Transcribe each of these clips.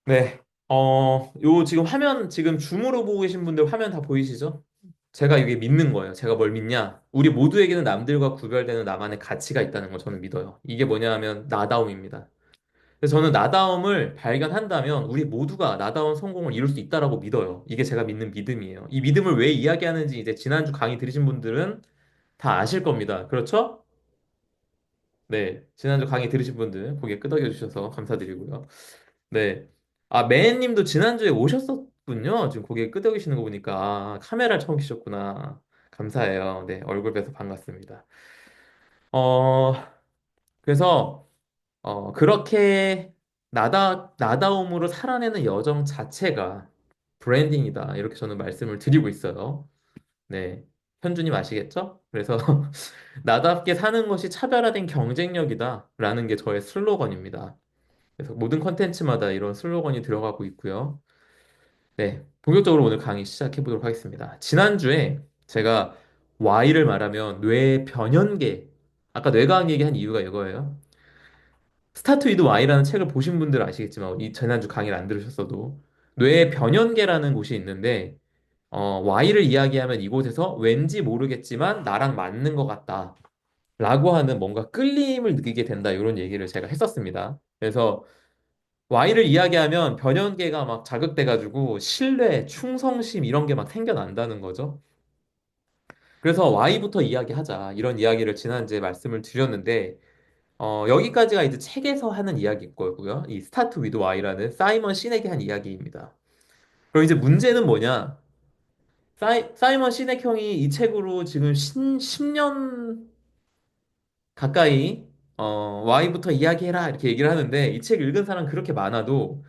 네. 요 지금 화면, 지금 줌으로 보고 계신 분들 화면 다 보이시죠? 제가 이게 믿는 거예요. 제가 뭘 믿냐? 우리 모두에게는 남들과 구별되는 나만의 가치가 있다는 걸 저는 믿어요. 이게 뭐냐 하면 나다움입니다. 그래서 저는 나다움을 발견한다면 우리 모두가 나다운 성공을 이룰 수 있다라고 믿어요. 이게 제가 믿는 믿음이에요. 이 믿음을 왜 이야기하는지 이제 지난주 강의 들으신 분들은 다 아실 겁니다. 그렇죠? 네. 지난주 강의 들으신 분들 고개 끄덕여 주셔서 감사드리고요. 네. 아, 매님도 지난주에 오셨었군요. 지금 고개 끄덕이시는 거 보니까. 아, 카메라를 처음 키셨구나. 감사해요. 네. 얼굴 뵈서 반갑습니다. 어, 그래서, 그렇게 나다움으로 살아내는 여정 자체가 브랜딩이다. 이렇게 저는 말씀을 드리고 있어요. 네. 현주님 아시겠죠? 그래서 나답게 사는 것이 차별화된 경쟁력이다. 라는 게 저의 슬로건입니다. 그래서 모든 컨텐츠마다 이런 슬로건이 들어가고 있고요. 네, 본격적으로 오늘 강의 시작해 보도록 하겠습니다. 지난주에 제가 Y를 말하면 뇌 변연계, 아까 뇌과학 얘기한 이유가 이거예요. 스타트 위드 Y라는 책을 보신 분들 아시겠지만 이 지난주 강의를 안 들으셨어도 뇌 변연계라는 곳이 있는데 Y를 이야기하면 이곳에서 왠지 모르겠지만 나랑 맞는 것 같다 라고 하는 뭔가 끌림을 느끼게 된다 이런 얘기를 제가 했었습니다. 그래서 Y를 이야기하면 변연계가 막 자극돼가지고 신뢰, 충성심 이런 게 막 생겨난다는 거죠. 그래서 Y부터 이야기하자 이런 이야기를 지난주에 말씀을 드렸는데 여기까지가 이제 책에서 하는 이야기일 거고요. 이 스타트 위드 Y라는 사이먼 시넥이 한 이야기입니다. 그럼 이제 문제는 뭐냐? 사이먼 시넥 형이 이 책으로 지금 10년 가까이 Y부터 이야기해라 이렇게 얘기를 하는데 이 책 읽은 사람 그렇게 많아도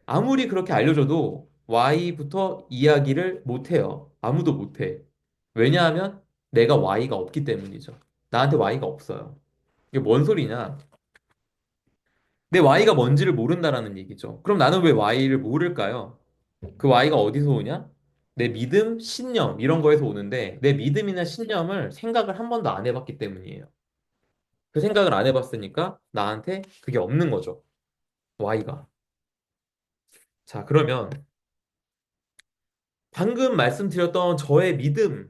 아무리 그렇게 알려줘도 Y부터 이야기를 못해요. 아무도 못해. 왜냐하면 내가 Y가 없기 때문이죠. 나한테 Y가 없어요. 이게 뭔 소리냐? 내 Y가 뭔지를 모른다라는 얘기죠. 그럼 나는 왜 Y를 모를까요? 그 Y가 어디서 오냐? 내 믿음, 신념 이런 거에서 오는데 내 믿음이나 신념을 생각을 한 번도 안 해봤기 때문이에요. 그 생각을 안 해봤으니까 나한테 그게 없는 거죠. Y가. 자, 그러면 방금 말씀드렸던 저의 믿음,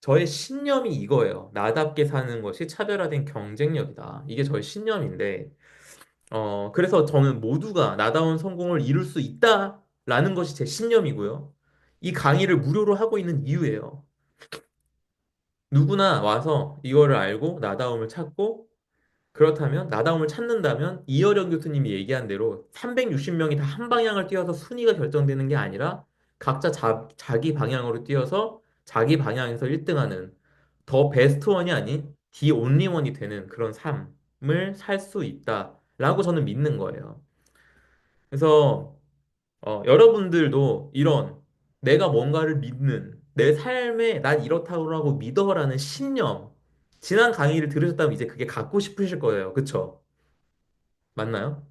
저의 신념이 이거예요. 나답게 사는 것이 차별화된 경쟁력이다. 이게 저의 신념인데, 그래서 저는 모두가 나다운 성공을 이룰 수 있다라는 것이 제 신념이고요. 이 강의를 무료로 하고 있는 이유예요. 누구나 와서 이거를 알고 나다움을 찾고, 그렇다면, 나다움을 찾는다면, 이어령 교수님이 얘기한 대로 360명이 다 한 방향을 뛰어서 순위가 결정되는 게 아니라, 각자 자기 방향으로 뛰어서 자기 방향에서 1등하는 더 베스트 원이 아닌 디 온리 원이 되는 그런 삶을 살 수 있다라고 저는 믿는 거예요. 그래서 여러분들도 이런 내가 뭔가를 믿는 내 삶에 난 이렇다고 믿어라는 신념 지난 강의를 들으셨다면 이제 그게 갖고 싶으실 거예요. 그쵸? 맞나요?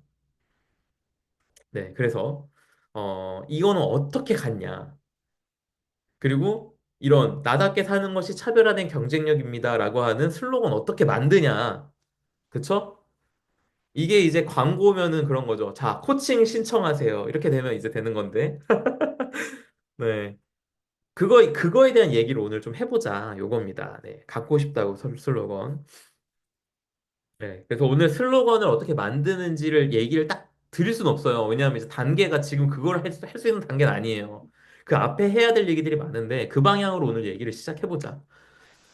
네. 그래서 이거는 어떻게 갖냐? 그리고 이런 나답게 사는 것이 차별화된 경쟁력입니다라고 하는 슬로건 어떻게 만드냐? 그쵸? 이게 이제 광고면은 그런 거죠. 자, 코칭 신청하세요. 이렇게 되면 이제 되는 건데. 네. 그거에 대한 얘기를 오늘 좀 해보자. 요겁니다. 네. 갖고 싶다고 슬로건. 네. 그래서 오늘 슬로건을 어떻게 만드는지를 얘기를 딱 드릴 수는 없어요. 왜냐하면 이제 단계가 지금 그걸 할 수 있는 단계는 아니에요. 그 앞에 해야 될 얘기들이 많은데 그 방향으로 오늘 얘기를 시작해보자.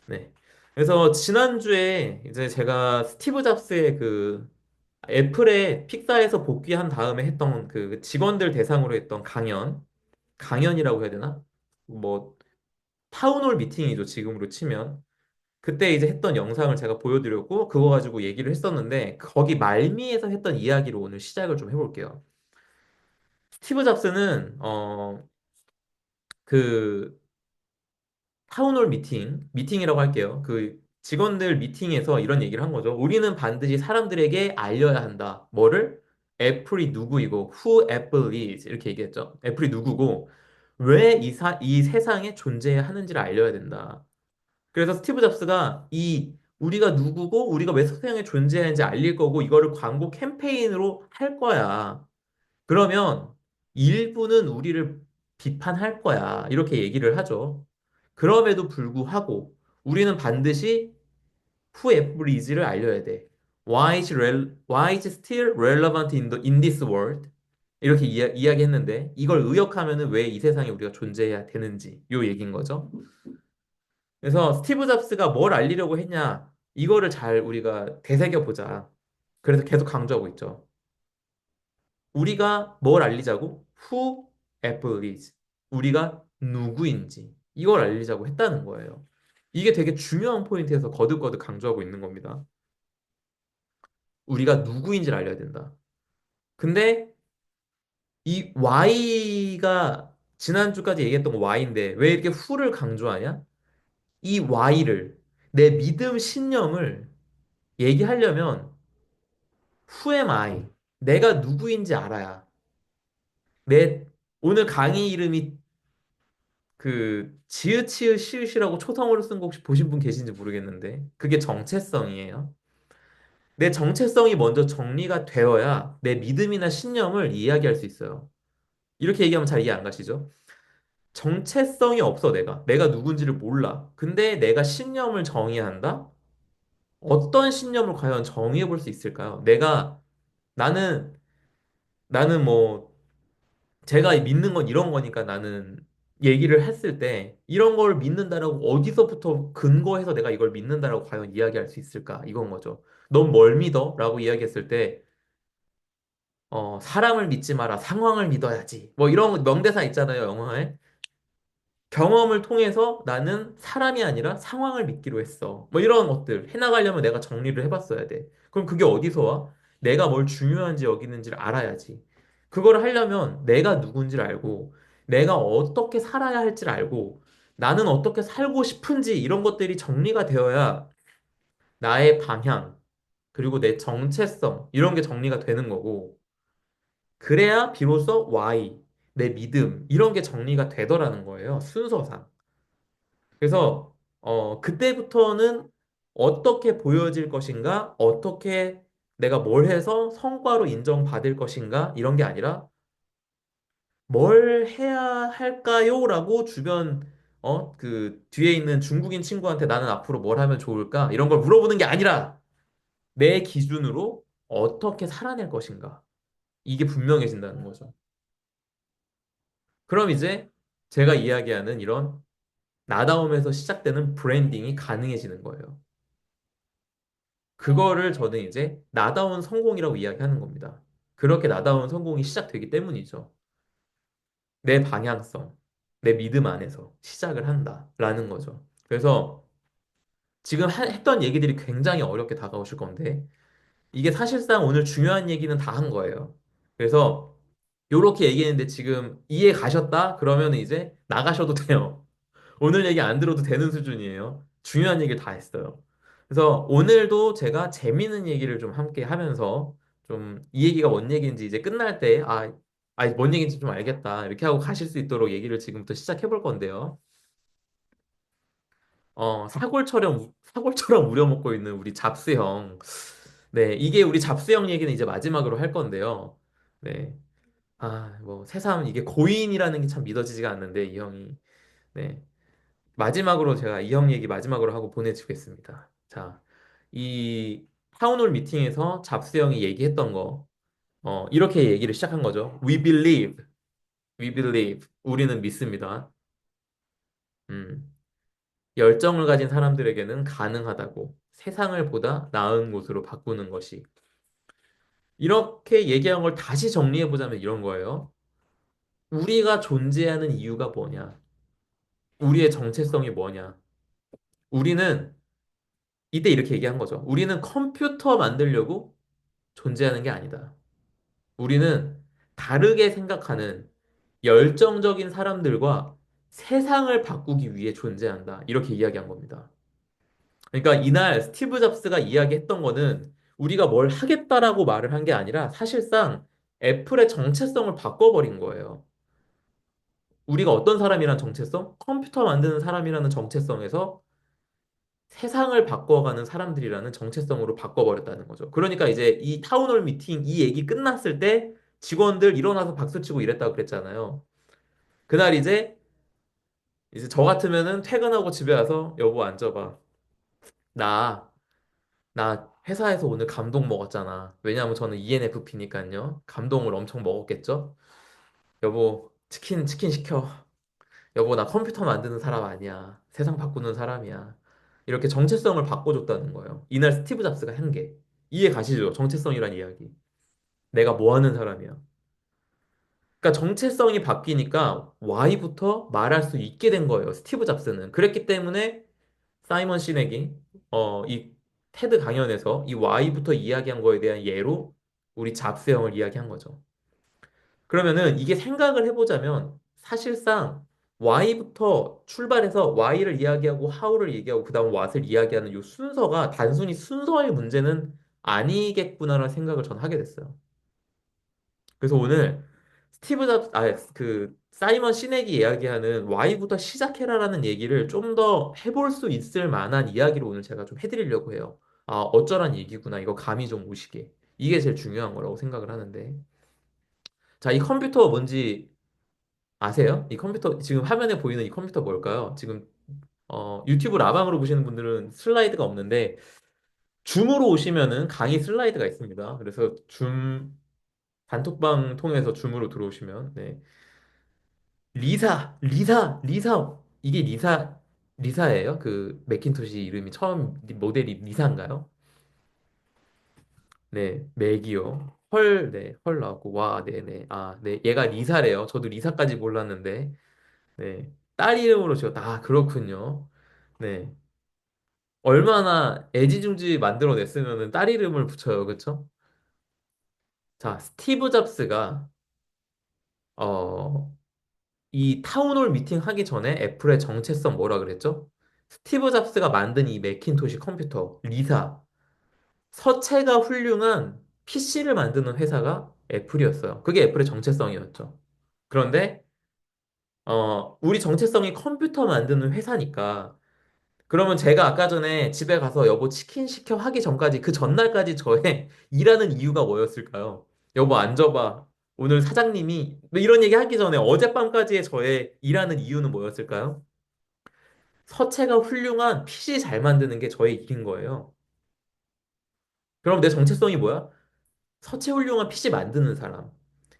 네. 그래서 지난주에 이제 제가 스티브 잡스의 그 애플에 픽사에서 복귀한 다음에 했던 그 직원들 대상으로 했던 강연이라고 해야 되나? 뭐 타운홀 미팅이죠, 지금으로 치면. 그때 이제 했던 영상을 제가 보여드렸고, 그거 가지고 얘기를 했었는데, 거기 말미에서 했던 이야기로 오늘 시작을 좀 해볼게요. 스티브 잡스는, 그, 타운홀 미팅이라고 할게요. 그 직원들 미팅에서 이런 얘기를 한 거죠. 우리는 반드시 사람들에게 알려야 한다. 뭐를? 애플이 누구이고, who Apple is. 이렇게 얘기했죠. 애플이 누구고, 왜 이 세상에 존재하는지를 알려야 된다. 그래서 스티브 잡스가 우리가 누구고 우리가 왜 세상에 존재하는지 알릴 거고 이거를 광고 캠페인으로 할 거야. 그러면 일부는 우리를 비판할 거야. 이렇게 얘기를 하죠. 그럼에도 불구하고 우리는 반드시 who Apple is를 알려야 돼. Why is still relevant in this world? 이렇게 이야기했는데 이걸 의역하면은 왜 이 세상에 우리가 존재해야 되는지 요 얘기인 거죠. 그래서 스티브 잡스가 뭘 알리려고 했냐 이거를 잘 우리가 되새겨 보자. 그래서 계속 강조하고 있죠. 우리가 뭘 알리자고? Who Apple is. 우리가 누구인지 이걸 알리자고 했다는 거예요. 이게 되게 중요한 포인트에서 거듭거듭 강조하고 있는 겁니다. 우리가 누구인지를 알려야 된다. 근데 이 Y가 지난주까지 얘기했던 거 Y인데 왜 이렇게 who를 강조하냐? 이 Y를 내 믿음 신념을 얘기하려면 who am I? 내가 누구인지 알아야 내 오늘 강의 이름이 그 지읒 시읒이라고 초성으로 쓴 거 혹시 보신 분 계신지 모르겠는데 그게 정체성이에요. 내 정체성이 먼저 정리가 되어야 내 믿음이나 신념을 이야기할 수 있어요. 이렇게 얘기하면 잘 이해 안 가시죠? 정체성이 없어, 내가 누군지를 몰라. 근데 내가 신념을 정의해야 한다? 어떤 신념을 과연 정의해 볼 수 있을까요? 나는, 나는 뭐, 제가 믿는 건 이런 거니까 나는 얘기를 했을 때, 이런 걸 믿는다라고 어디서부터 근거해서 내가 이걸 믿는다라고 과연 이야기할 수 있을까? 이건 거죠. 넌 뭘 믿어? 라고 이야기했을 때, 사람을 믿지 마라. 상황을 믿어야지. 뭐 이런 명대사 있잖아요, 영화에. 경험을 통해서 나는 사람이 아니라 상황을 믿기로 했어. 뭐 이런 것들 해나가려면 내가 정리를 해봤어야 돼. 그럼 그게 어디서 와? 내가 뭘 중요한지 여기는지를 알아야지. 그걸 하려면 내가 누군지를 알고, 내가 어떻게 살아야 할지를 알고, 나는 어떻게 살고 싶은지 이런 것들이 정리가 되어야 나의 방향, 그리고 내 정체성, 이런 게 정리가 되는 거고, 그래야 비로소 why, 내 믿음, 이런 게 정리가 되더라는 거예요. 순서상. 그래서 그때부터는 어떻게 보여질 것인가, 어떻게 내가 뭘 해서 성과로 인정받을 것인가 이런 게 아니라 뭘 해야 할까요? 라고 주변 그 뒤에 있는 중국인 친구한테 나는 앞으로 뭘 하면 좋을까? 이런 걸 물어보는 게 아니라 내 기준으로 어떻게 살아낼 것인가. 이게 분명해진다는 거죠. 그럼 이제 제가 이야기하는 이런 나다움에서 시작되는 브랜딩이 가능해지는 거예요. 그거를 저는 이제 나다운 성공이라고 이야기하는 겁니다. 그렇게 나다운 성공이 시작되기 때문이죠. 내 방향성, 내 믿음 안에서 시작을 한다라는 거죠. 그래서 지금 했던 얘기들이 굉장히 어렵게 다가오실 건데 이게 사실상 오늘 중요한 얘기는 다 한 거예요. 그래서 이렇게 얘기했는데 지금 이해 가셨다? 그러면 이제 나가셔도 돼요. 오늘 얘기 안 들어도 되는 수준이에요. 중요한 얘기를 다 했어요. 그래서 오늘도 제가 재미있는 얘기를 좀 함께 하면서 좀 이 얘기가 뭔 얘기인지 이제 끝날 때, 뭔 얘기인지 좀 알겠다. 이렇게 하고 가실 수 있도록 얘기를 지금부터 시작해 볼 건데요. 사골처럼 우려먹고 있는 우리 잡스형. 네, 이게 우리 잡스형 얘기는 이제 마지막으로 할 건데요. 네. 뭐, 새삼 이게 고인이라는 게 참 믿어지지가 않는데, 이 형이. 네. 마지막으로 제가 이 형 얘기 마지막으로 하고 보내주겠습니다. 자, 이 타운홀 미팅에서 잡스 형이 얘기했던 거, 이렇게 얘기를 시작한 거죠. We believe. 우리는 믿습니다. 음, 열정을 가진 사람들에게는 가능하다고. 세상을 보다 나은 곳으로 바꾸는 것이. 이렇게 얘기한 걸 다시 정리해 보자면 이런 거예요. 우리가 존재하는 이유가 뭐냐? 우리의 정체성이 뭐냐? 우리는 이때 이렇게 얘기한 거죠. 우리는 컴퓨터 만들려고 존재하는 게 아니다. 우리는 다르게 생각하는 열정적인 사람들과 세상을 바꾸기 위해 존재한다. 이렇게 이야기한 겁니다. 그러니까 이날 스티브 잡스가 이야기했던 거는 우리가 뭘 하겠다라고 말을 한 게 아니라 사실상 애플의 정체성을 바꿔버린 거예요. 우리가 어떤 사람이란 정체성? 컴퓨터 만드는 사람이라는 정체성에서 세상을 바꿔가는 사람들이라는 정체성으로 바꿔버렸다는 거죠. 그러니까 이제 이 타운홀 미팅 이 얘기 끝났을 때 직원들 일어나서 박수 치고 이랬다고 그랬잖아요. 그날 이제 저 같으면은 퇴근하고 집에 와서 여보 앉아봐. 나, 나 회사에서 오늘 감동 먹었잖아. 왜냐하면 저는 ENFP니까요. 감동을 엄청 먹었겠죠? 여보, 치킨 시켜. 여보, 나 컴퓨터 만드는 사람 아니야. 세상 바꾸는 사람이야. 이렇게 정체성을 바꿔줬다는 거예요. 이날 스티브 잡스가 한 게. 이해 가시죠? 정체성이란 이야기. 내가 뭐 하는 사람이야. 그러니까 정체성이 바뀌니까 Y부터 말할 수 있게 된 거예요. 스티브 잡스는. 그랬기 때문에 사이먼 시넥이 이 테드 강연에서 이 Y부터 이야기한 거에 대한 예로 우리 잡스 형을 이야기한 거죠. 그러면은 이게 생각을 해보자면 사실상 Y부터 출발해서 Y를 이야기하고 How를 얘기하고 그다음 What을 이야기하는 이 순서가 단순히 순서의 문제는 아니겠구나라는 생각을 전 하게 됐어요. 그래서 오늘 스티브 잡, 그 사이먼 시넥이 이야기하는 Y부터 시작해라라는 얘기를 좀 더 해볼 수 있을 만한 이야기를 오늘 제가 좀 해드리려고 해요. 아, 어쩌란 얘기구나. 이거 감이 좀 오시게. 이게 제일 중요한 거라고 생각을 하는데. 자, 이 컴퓨터 뭔지 아세요? 이 컴퓨터, 지금 화면에 보이는 이 컴퓨터 뭘까요? 지금, 유튜브 라방으로 보시는 분들은 슬라이드가 없는데, 줌으로 오시면은 강의 슬라이드가 있습니다. 그래서 단톡방 통해서 줌으로 들어오시면, 네. 리사. 이게 리사예요? 그 맥킨토시 이름이 처음 모델이 리사인가요? 네, 맥이요. 헐, 네, 헐 나왔고, 와, 네네. 아, 네, 얘가 리사래요. 저도 리사까지 몰랐는데, 네. 딸 이름으로 지었다. 아, 그렇군요. 네. 얼마나 애지중지 만들어냈으면은 딸 이름을 붙여요. 그쵸? 자, 스티브 잡스가, 어, 이 타운홀 미팅 하기 전에 애플의 정체성 뭐라 그랬죠? 스티브 잡스가 만든 이 매킨토시 컴퓨터, 리사. 서체가 훌륭한 PC를 만드는 회사가 애플이었어요. 그게 애플의 정체성이었죠. 그런데, 우리 정체성이 컴퓨터 만드는 회사니까, 그러면 제가 아까 전에 집에 가서 여보 치킨 시켜 하기 전까지 그 전날까지 저의 일하는 이유가 뭐였을까요? 여보 앉아봐. 오늘 사장님이 뭐 이런 얘기 하기 전에 어젯밤까지의 저의 일하는 이유는 뭐였을까요? 서체가 훌륭한 PC 잘 만드는 게 저의 일인 거예요. 그럼 내 정체성이 뭐야? 서체 훌륭한 PC 만드는 사람.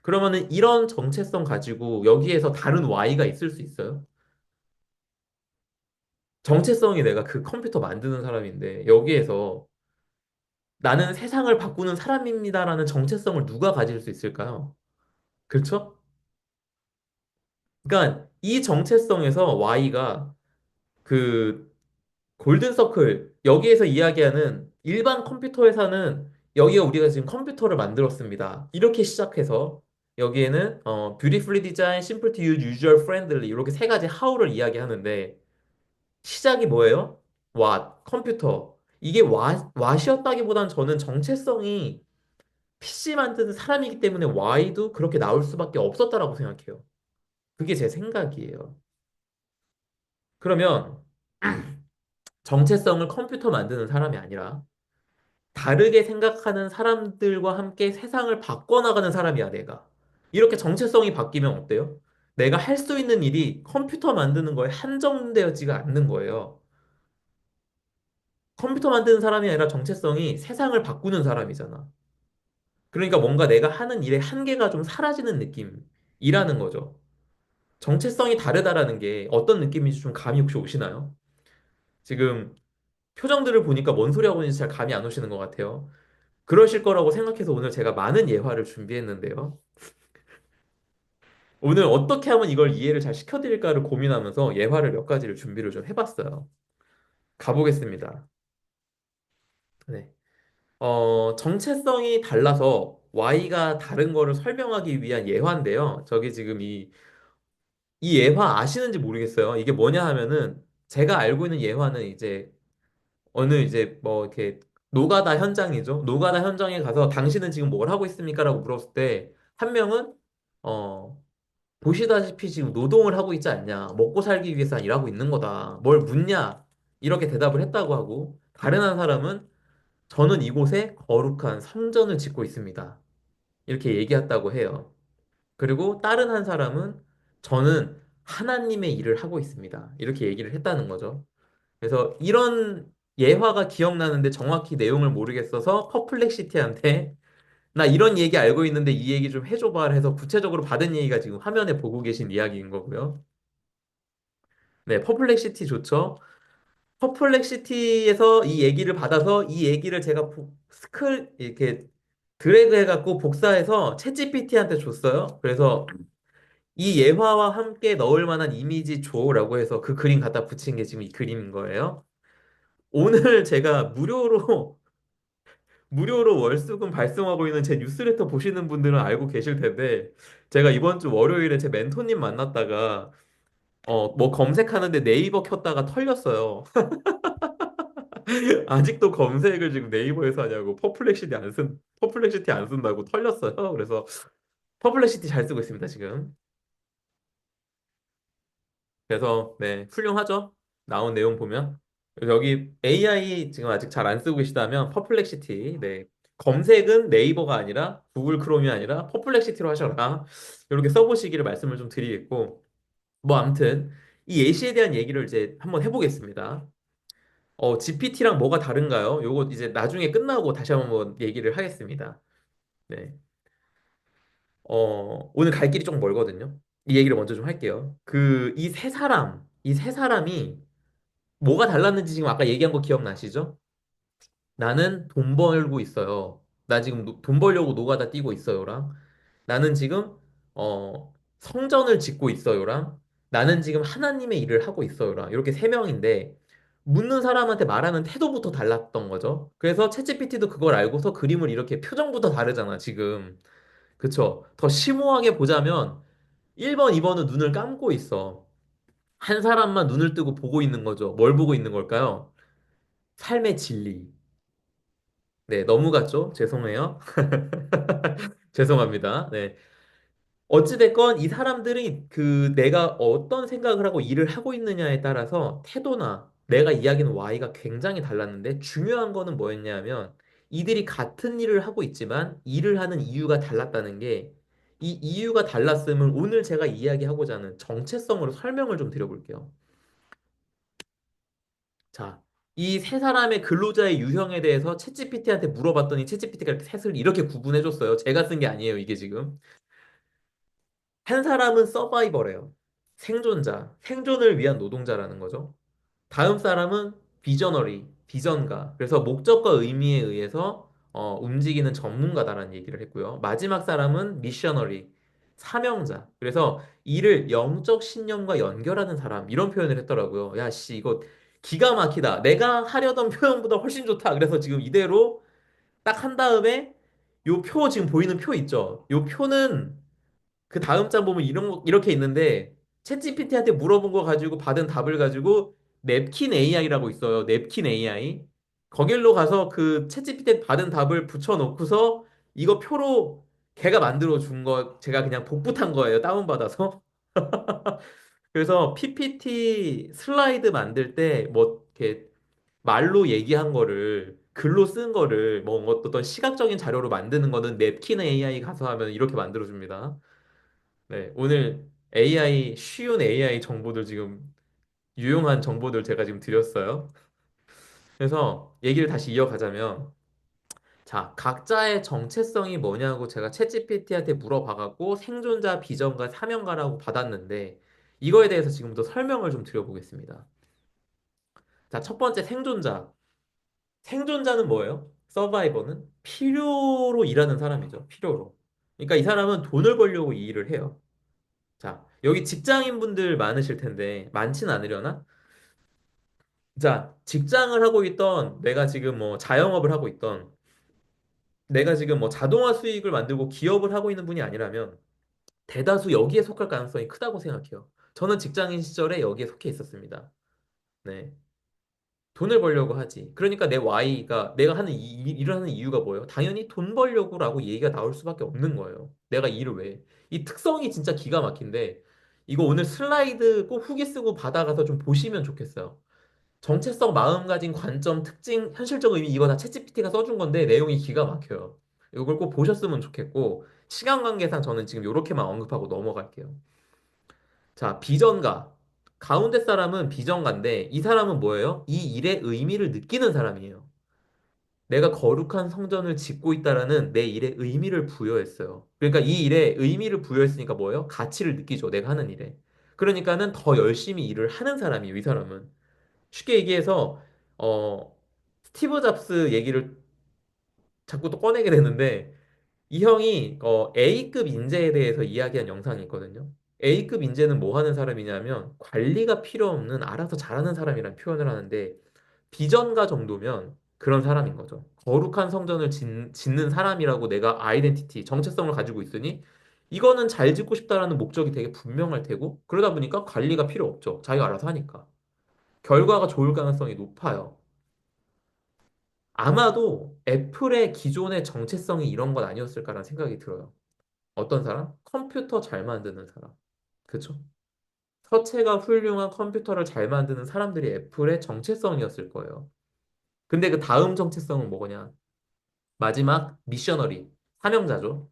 그러면은 이런 정체성 가지고 여기에서 다른 Y가 있을 수 있어요? 정체성이 내가 그 컴퓨터 만드는 사람인데 여기에서 나는 세상을 바꾸는 사람입니다라는 정체성을 누가 가질 수 있을까요? 그렇죠? 그러니까 이 정체성에서 Y가 그 골든서클 여기에서 이야기하는 일반 컴퓨터 회사는 여기가 우리가 지금 컴퓨터를 만들었습니다. 이렇게 시작해서 여기에는 beautifully designed, simple to use, user friendly 이렇게 세 가지 how를 이야기하는데 시작이 뭐예요? What, 컴퓨터. 이게 what이었다기보단 저는 정체성이 PC 만드는 사람이기 때문에 Y도 그렇게 나올 수밖에 없었다라고 생각해요. 그게 제 생각이에요. 그러면 정체성을 컴퓨터 만드는 사람이 아니라 다르게 생각하는 사람들과 함께 세상을 바꿔나가는 사람이야, 내가. 이렇게 정체성이 바뀌면 어때요? 내가 할 수 있는 일이 컴퓨터 만드는 거에 한정되어지가 않는 거예요. 컴퓨터 만드는 사람이 아니라 정체성이 세상을 바꾸는 사람이잖아. 그러니까 뭔가 내가 하는 일의 한계가 좀 사라지는 느낌이라는 거죠. 정체성이 다르다라는 게 어떤 느낌인지 좀 감이 혹시 오시나요? 지금 표정들을 보니까 뭔 소리 하고 있는지 잘 감이 안 오시는 것 같아요. 그러실 거라고 생각해서 오늘 제가 많은 예화를 준비했는데요. 오늘 어떻게 하면 이걸 이해를 잘 시켜드릴까를 고민하면서 예화를 몇 가지를 준비를 좀 해봤어요. 가보겠습니다. 네. 정체성이 달라서 Y가 다른 거를 설명하기 위한 예화인데요. 저기 지금 이 예화 아시는지 모르겠어요. 이게 뭐냐 하면은 제가 알고 있는 예화는 이제 어느 이제 뭐 이렇게 노가다 현장이죠. 노가다 현장에 가서 당신은 지금 뭘 하고 있습니까? 라고 물었을 때 한 명은 어 보시다시피 지금 노동을 하고 있지 않냐. 먹고 살기 위해서 일하고 있는 거다. 뭘 묻냐? 이렇게 대답을 했다고 하고 다른 한 사람은 저는 이곳에 거룩한 성전을 짓고 있습니다. 이렇게 얘기했다고 해요. 그리고 다른 한 사람은 저는 하나님의 일을 하고 있습니다. 이렇게 얘기를 했다는 거죠. 그래서 이런 예화가 기억나는데 정확히 내용을 모르겠어서 퍼플렉시티한테 나 이런 얘기 알고 있는데 이 얘기 좀 해줘봐 해서 구체적으로 받은 얘기가 지금 화면에 보고 계신 이야기인 거고요. 네, 퍼플렉시티 좋죠. 퍼플렉시티에서 이 얘기를 받아서 이 얘기를 제가 이렇게 드래그 해갖고 복사해서 챗GPT한테 줬어요. 그래서 이 예화와 함께 넣을 만한 이미지 줘라고 해서 그 그림 갖다 붙인 게 지금 이 그림인 거예요. 오늘 제가 무료로 월수금 발송하고 있는 제 뉴스레터 보시는 분들은 알고 계실 텐데, 제가 이번 주 월요일에 제 멘토님 만났다가, 뭐 검색하는데 네이버 켰다가 털렸어요. 아직도 검색을 지금 네이버에서 하냐고, 퍼플렉시티 안 쓴다고 털렸어요. 그래서 퍼플렉시티 잘 쓰고 있습니다, 지금. 그래서, 네, 훌륭하죠? 나온 내용 보면. 여기 AI 지금 아직 잘 안 쓰고 계시다면, 퍼플렉시티, 네. 검색은 네이버가 아니라, 구글 크롬이 아니라, 퍼플렉시티로 하셔라. 이렇게 써보시기를 말씀을 좀 드리겠고, 뭐, 아무튼, 이 예시에 대한 얘기를 이제 한번 해보겠습니다. GPT랑 뭐가 다른가요? 요거 이제 나중에 끝나고 다시 한번 얘기를 하겠습니다. 네. 오늘 갈 길이 좀 멀거든요. 이 얘기를 먼저 좀 할게요. 이 세 사람이 뭐가 달랐는지 지금 아까 얘기한 거 기억나시죠? 나는 돈 벌고 있어요. 나 지금 돈 벌려고 노가다 뛰고 있어요랑 나는 지금 성전을 짓고 있어요랑 나는 지금 하나님의 일을 하고 있어요랑 이렇게 세 명인데 묻는 사람한테 말하는 태도부터 달랐던 거죠. 그래서 챗GPT도 그걸 알고서 그림을 이렇게 표정부터 다르잖아, 지금. 그쵸? 더 심오하게 보자면 1번, 2번은 눈을 감고 있어. 한 사람만 눈을 뜨고 보고 있는 거죠. 뭘 보고 있는 걸까요? 삶의 진리. 네, 너무 갔죠? 죄송해요. 죄송합니다. 네. 어찌됐건 이 사람들이 내가 어떤 생각을 하고 일을 하고 있느냐에 따라서 태도나 내가 이야기하는 Y가 굉장히 달랐는데 중요한 거는 뭐였냐면 이들이 같은 일을 하고 있지만 일을 하는 이유가 달랐다는 게 이 이유가 달랐음을 오늘 제가 이야기하고자 하는 정체성으로 설명을 좀 드려볼게요. 자, 이 세 사람의 근로자의 유형에 대해서 챗GPT한테 물어봤더니 챗GPT가 이렇게 셋을 이렇게 구분해줬어요. 제가 쓴 게 아니에요, 이게 지금. 한 사람은 서바이벌이에요. 생존자, 생존을 위한 노동자라는 거죠. 다음 사람은 비저너리, 비전가. 그래서 목적과 의미에 의해서 움직이는 전문가다라는 얘기를 했고요. 마지막 사람은 미셔너리, 사명자. 그래서 이를 영적 신념과 연결하는 사람 이런 표현을 했더라고요. 야, 씨, 이거 기가 막히다. 내가 하려던 표현보다 훨씬 좋다. 그래서 지금 이대로 딱 한 다음에 요 표 지금 보이는 표 있죠? 요 표는 그 다음 장 보면 이렇게 있는데 챗GPT한테 물어본 거 가지고 받은 답을 가지고 냅킨 AI라고 있어요. 냅킨 AI. 거길로 가서 그 챗GPT 받은 답을 붙여놓고서 이거 표로 걔가 만들어 준 거 제가 그냥 복붙한 거예요. 다운받아서. 그래서 PPT 슬라이드 만들 때 뭐 이렇게 말로 얘기한 거를 글로 쓴 거를 뭐 어떤 시각적인 자료로 만드는 거는 냅킨 AI 가서 하면 이렇게 만들어 줍니다. 네, 오늘 쉬운 AI 정보들 지금, 유용한 정보들 제가 지금 드렸어요. 그래서 얘기를 다시 이어가자면, 자, 각자의 정체성이 뭐냐고 제가 챗GPT한테 물어봐갖고 생존자, 비전가, 사명가라고 받았는데, 이거에 대해서 지금부터 설명을 좀 드려보겠습니다. 자, 첫 번째 생존자. 생존자는 뭐예요? 서바이버는 필요로 일하는 사람이죠. 필요로. 그러니까 이 사람은 돈을 벌려고 이 일을 해요. 자, 여기 직장인 분들 많으실 텐데, 많진 않으려나? 자, 직장을 하고 있던, 내가 지금 뭐 자영업을 하고 있던, 내가 지금 뭐 자동화 수익을 만들고 기업을 하고 있는 분이 아니라면, 대다수 여기에 속할 가능성이 크다고 생각해요. 저는 직장인 시절에 여기에 속해 있었습니다. 네. 돈을 벌려고 하지. 그러니까 내 Y가, 내가 일을 하는 이유가 뭐예요? 당연히 돈 벌려고라고 얘기가 나올 수밖에 없는 거예요. 내가 이 일을 왜? 해? 이 특성이 진짜 기가 막힌데, 이거 오늘 슬라이드 꼭 후기 쓰고 받아가서 좀 보시면 좋겠어요. 정체성, 마음가짐, 관점, 특징, 현실적 의미 이거 다 챗GPT가 써준 건데 내용이 기가 막혀요. 이걸 꼭 보셨으면 좋겠고 시간 관계상 저는 지금 요렇게만 언급하고 넘어갈게요. 자, 비전가. 가운데 사람은 비전가인데 이 사람은 뭐예요? 이 일의 의미를 느끼는 사람이에요. 내가 거룩한 성전을 짓고 있다라는 내 일에 의미를 부여했어요. 그러니까 이 일에 의미를 부여했으니까 뭐예요? 가치를 느끼죠. 내가 하는 일에. 그러니까는 더 열심히 일을 하는 사람이에요, 이 사람은. 쉽게 얘기해서 어 스티브 잡스 얘기를 자꾸 또 꺼내게 되는데 이 형이 A급 인재에 대해서 이야기한 영상이 있거든요. A급 인재는 뭐 하는 사람이냐면 관리가 필요 없는 알아서 잘하는 사람이란 표현을 하는데 비전가 정도면 그런 사람인 거죠. 거룩한 성전을 짓는 사람이라고 내가 아이덴티티, 정체성을 가지고 있으니 이거는 잘 짓고 싶다라는 목적이 되게 분명할 테고 그러다 보니까 관리가 필요 없죠. 자기가 알아서 하니까. 결과가 좋을 가능성이 높아요. 아마도 애플의 기존의 정체성이 이런 건 아니었을까라는 생각이 들어요. 어떤 사람? 컴퓨터 잘 만드는 사람. 그쵸? 서체가 훌륭한 컴퓨터를 잘 만드는 사람들이 애플의 정체성이었을 거예요. 근데 그 다음 정체성은 뭐냐? 마지막 미셔너리, 사명자죠.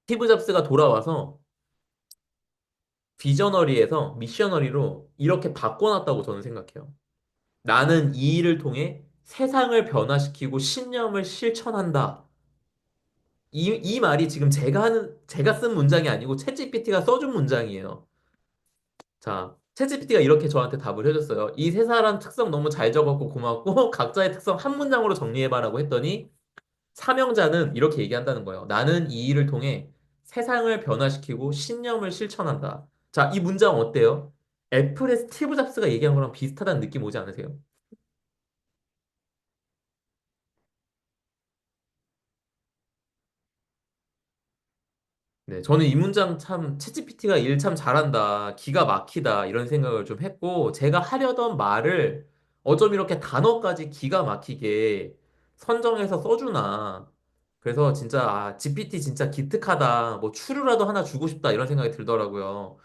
스티브 잡스가 돌아와서 비저너리에서 미셔너리로 이렇게 바꿔놨다고 저는 생각해요. 나는 이 일을 통해 세상을 변화시키고 신념을 실천한다. 이 말이 지금 제가 쓴 문장이 아니고 챗GPT가 써준 문장이에요. 자, 챗GPT가 이렇게 저한테 답을 해줬어요. 이 세 사람 특성 너무 잘 적었고 고맙고 각자의 특성 한 문장으로 정리해봐라고 했더니 사명자는 이렇게 얘기한다는 거예요. 나는 이 일을 통해 세상을 변화시키고 신념을 실천한다. 자, 이 문장 어때요? 애플의 스티브 잡스가 얘기한 거랑 비슷하다는 느낌 오지 않으세요? 네, 저는 이 문장 참 챗GPT가 일 참 잘한다, 기가 막히다 이런 생각을 좀 했고 제가 하려던 말을 어쩜 이렇게 단어까지 기가 막히게 선정해서 써주나. 그래서 진짜 GPT 진짜 기특하다. 뭐 추루라도 하나 주고 싶다 이런 생각이 들더라고요.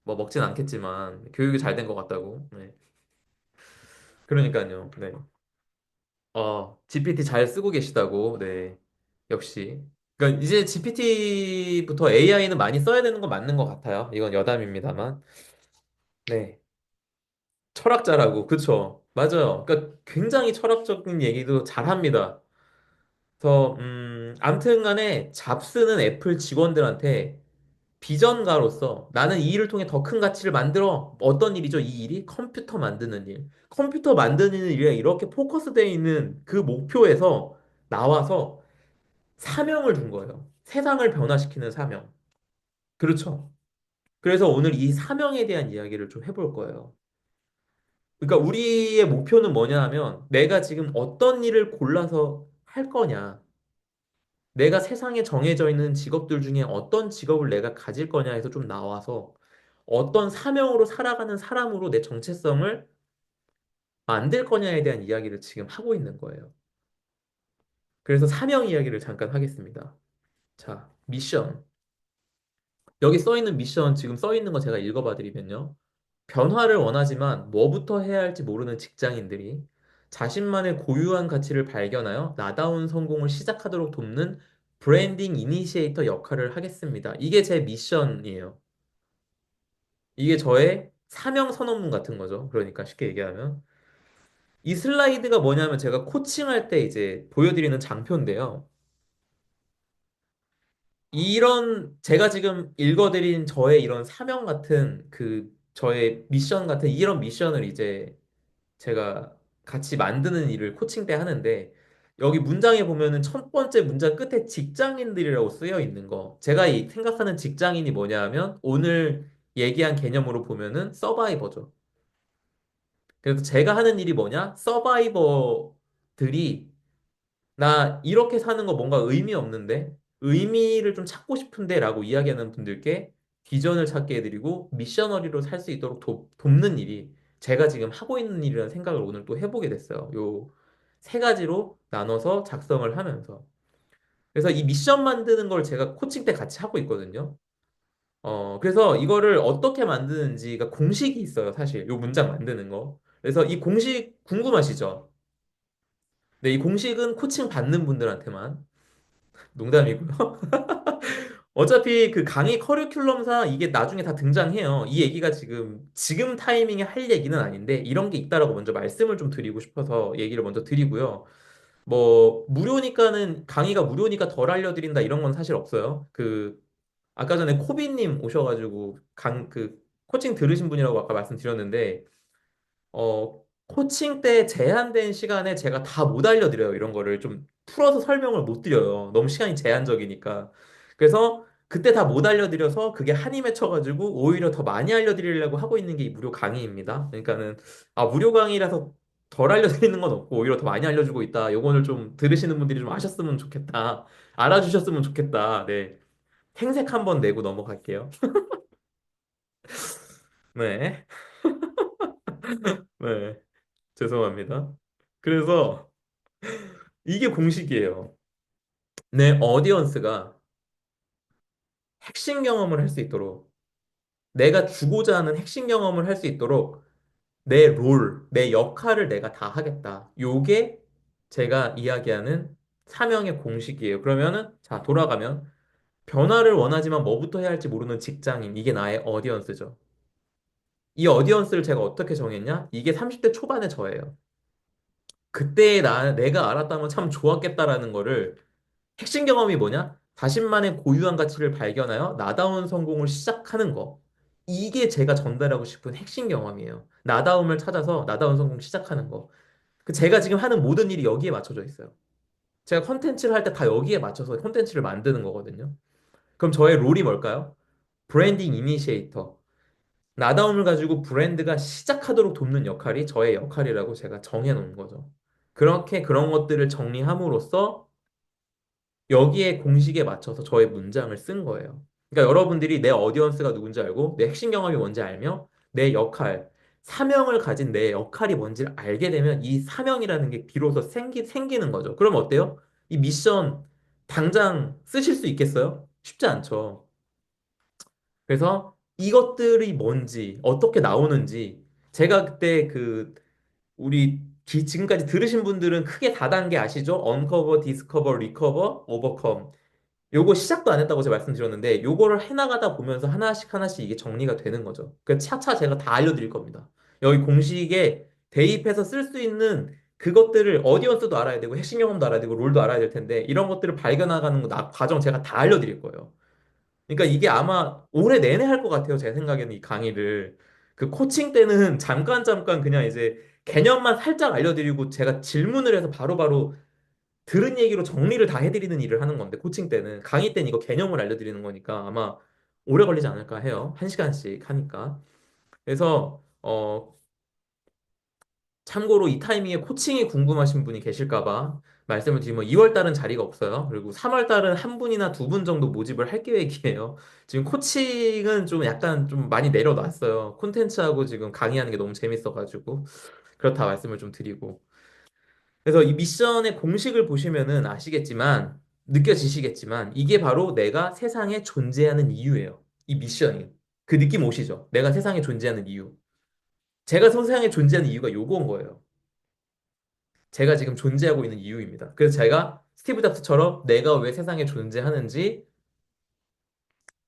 뭐 먹진 않겠지만 교육이 잘 된 것 같다고. 네. 그러니까요. 네. GPT 잘 쓰고 계시다고. 네. 역시. 그러니까 이제 GPT부터 AI는 많이 써야 되는 건 맞는 것 같아요. 이건 여담입니다만. 네. 철학자라고. 그쵸. 맞아요. 그러니까 굉장히 철학적인 얘기도 잘 합니다. 그래서, 암튼 간에 잡스는 애플 직원들한테 비전가로서 나는 이 일을 통해 더 큰 가치를 만들어. 어떤 일이죠? 이 일이 컴퓨터 만드는 일. 컴퓨터 만드는 일에 이렇게 포커스되어 있는 그 목표에서 나와서 사명을 둔 거예요. 세상을 변화시키는 사명. 그렇죠. 그래서 오늘 이 사명에 대한 이야기를 좀 해볼 거예요. 그러니까 우리의 목표는 뭐냐 하면 내가 지금 어떤 일을 골라서 할 거냐. 내가 세상에 정해져 있는 직업들 중에 어떤 직업을 내가 가질 거냐 해서 좀 나와서 어떤 사명으로 살아가는 사람으로 내 정체성을 만들 거냐에 대한 이야기를 지금 하고 있는 거예요. 그래서 사명 이야기를 잠깐 하겠습니다. 자, 미션. 여기 써 있는 미션 지금 써 있는 거 제가 읽어봐 드리면요. 변화를 원하지만 뭐부터 해야 할지 모르는 직장인들이 자신만의 고유한 가치를 발견하여 나다운 성공을 시작하도록 돕는 브랜딩 이니시에이터 역할을 하겠습니다. 이게 제 미션이에요. 이게 저의 사명 선언문 같은 거죠. 그러니까 쉽게 얘기하면. 이 슬라이드가 뭐냐면 제가 코칭할 때 이제 보여드리는 장표인데요. 이런 제가 지금 읽어드린 저의 이런 사명 같은 그 저의 미션 같은 이런 미션을 이제 제가 같이 만드는 일을 코칭 때 하는데 여기 문장에 보면은 첫 번째 문장 끝에 직장인들이라고 쓰여 있는 거. 제가 생각하는 직장인이 뭐냐 하면 오늘 얘기한 개념으로 보면은 서바이버죠. 그래서 제가 하는 일이 뭐냐? 서바이버들이 나 이렇게 사는 거 뭔가 의미 없는데 의미를 좀 찾고 싶은데 라고 이야기하는 분들께 비전을 찾게 해드리고 미셔너리로 살 수 있도록 돕는 일이 제가 지금 하고 있는 일이라는 생각을 오늘 또 해보게 됐어요. 요 세 가지로 나눠서 작성을 하면서. 그래서 이 미션 만드는 걸 제가 코칭 때 같이 하고 있거든요. 그래서 이거를 어떻게 만드는지가 공식이 있어요, 사실. 요 문장 만드는 거. 그래서 이 공식 궁금하시죠? 네, 이 공식은 코칭 받는 분들한테만. 농담이고요. 어차피 그 강의 커리큘럼상 이게 나중에 다 등장해요. 이 얘기가 지금 타이밍에 할 얘기는 아닌데, 이런 게 있다라고 먼저 말씀을 좀 드리고 싶어서 얘기를 먼저 드리고요. 뭐, 무료니까는, 강의가 무료니까 덜 알려드린다 이런 건 사실 없어요. 아까 전에 코비님 오셔가지고, 코칭 들으신 분이라고 아까 말씀드렸는데, 코칭 때 제한된 시간에 제가 다 못 알려드려요. 이런 거를 좀 풀어서 설명을 못 드려요. 너무 시간이 제한적이니까. 그래서 그때 다 못 알려드려서 그게 한이 맺혀가지고 오히려 더 많이 알려드리려고 하고 있는 게 이 무료 강의입니다. 그러니까는, 무료 강의라서 덜 알려드리는 건 없고 오히려 더 많이 알려주고 있다. 요거를 좀 들으시는 분들이 좀 아셨으면 좋겠다. 알아주셨으면 좋겠다. 네. 행색 한번 내고 넘어갈게요. 네. 네. 죄송합니다. 그래서 이게 공식이에요. 내 어디언스가 핵심 경험을 할 수 있도록, 내가 주고자 하는 핵심 경험을 할 수 있도록 내 역할을 내가 다 하겠다. 요게 제가 이야기하는 사명의 공식이에요. 그러면은, 자, 돌아가면, 변화를 원하지만 뭐부터 해야 할지 모르는 직장인, 이게 나의 어디언스죠. 이 어디언스를 제가 어떻게 정했냐? 이게 30대 초반의 저예요. 그때 내가 알았다면 참 좋았겠다라는 거를 핵심 경험이 뭐냐? 자신만의 고유한 가치를 발견하여 나다운 성공을 시작하는 거. 이게 제가 전달하고 싶은 핵심 경험이에요. 나다움을 찾아서 나다운 성공 시작하는 거. 제가 지금 하는 모든 일이 여기에 맞춰져 있어요. 제가 컨텐츠를 할 때 다 여기에 맞춰서 컨텐츠를 만드는 거거든요. 그럼 저의 롤이 뭘까요? 브랜딩 이니시에이터. 나다움을 가지고 브랜드가 시작하도록 돕는 역할이 저의 역할이라고 제가 정해놓은 거죠. 그렇게 그런 것들을 정리함으로써 여기에 공식에 맞춰서 저의 문장을 쓴 거예요. 그러니까 여러분들이 내 어디언스가 누군지 알고 내 핵심 경험이 뭔지 알며 내 역할, 사명을 가진 내 역할이 뭔지를 알게 되면 이 사명이라는 게 비로소 생기는 거죠. 그럼 어때요? 이 미션 당장 쓰실 수 있겠어요? 쉽지 않죠. 그래서 이것들이 뭔지, 어떻게 나오는지, 제가 그때 지금까지 들으신 분들은 크게 4단계 아시죠? 언커버, 디스커버, 리커버, 오버컴. 요거 시작도 안 했다고 제가 말씀드렸는데 요거를 해나가다 보면서 하나씩 하나씩 이게 정리가 되는 거죠. 그 차차 제가 다 알려드릴 겁니다. 여기 공식에 대입해서 쓸 수 있는 그것들을 어디언스도 알아야 되고 핵심 경험도 알아야 되고 롤도 알아야 될 텐데 이런 것들을 발견하는 과정 제가 다 알려드릴 거예요. 그러니까 이게 아마 올해 내내 할 것 같아요. 제 생각에는 이 강의를. 그 코칭 때는 잠깐 잠깐 그냥 이제 개념만 살짝 알려드리고 제가 질문을 해서 바로바로 들은 얘기로 정리를 다 해드리는 일을 하는 건데, 코칭 때는. 강의 때는 이거 개념을 알려드리는 거니까 아마 오래 걸리지 않을까 해요. 한 시간씩 하니까. 그래서, 참고로 이 타이밍에 코칭이 궁금하신 분이 계실까 봐 말씀을 드리면 2월 달은 자리가 없어요. 그리고 3월 달은 한 분이나 두 분 정도 모집을 할 계획이에요. 지금 코칭은 좀 약간 좀 많이 내려놨어요. 콘텐츠하고 지금 강의하는 게 너무 재밌어가지고. 그렇다 말씀을 좀 드리고. 그래서 이 미션의 공식을 보시면은 아시겠지만, 느껴지시겠지만, 이게 바로 내가 세상에 존재하는 이유예요. 이 미션이. 그 느낌 오시죠? 내가 세상에 존재하는 이유. 제가 세상에 존재하는 이유가 요거인 거예요. 제가 지금 존재하고 있는 이유입니다. 그래서 제가 스티브 잡스처럼 내가 왜 세상에 존재하는지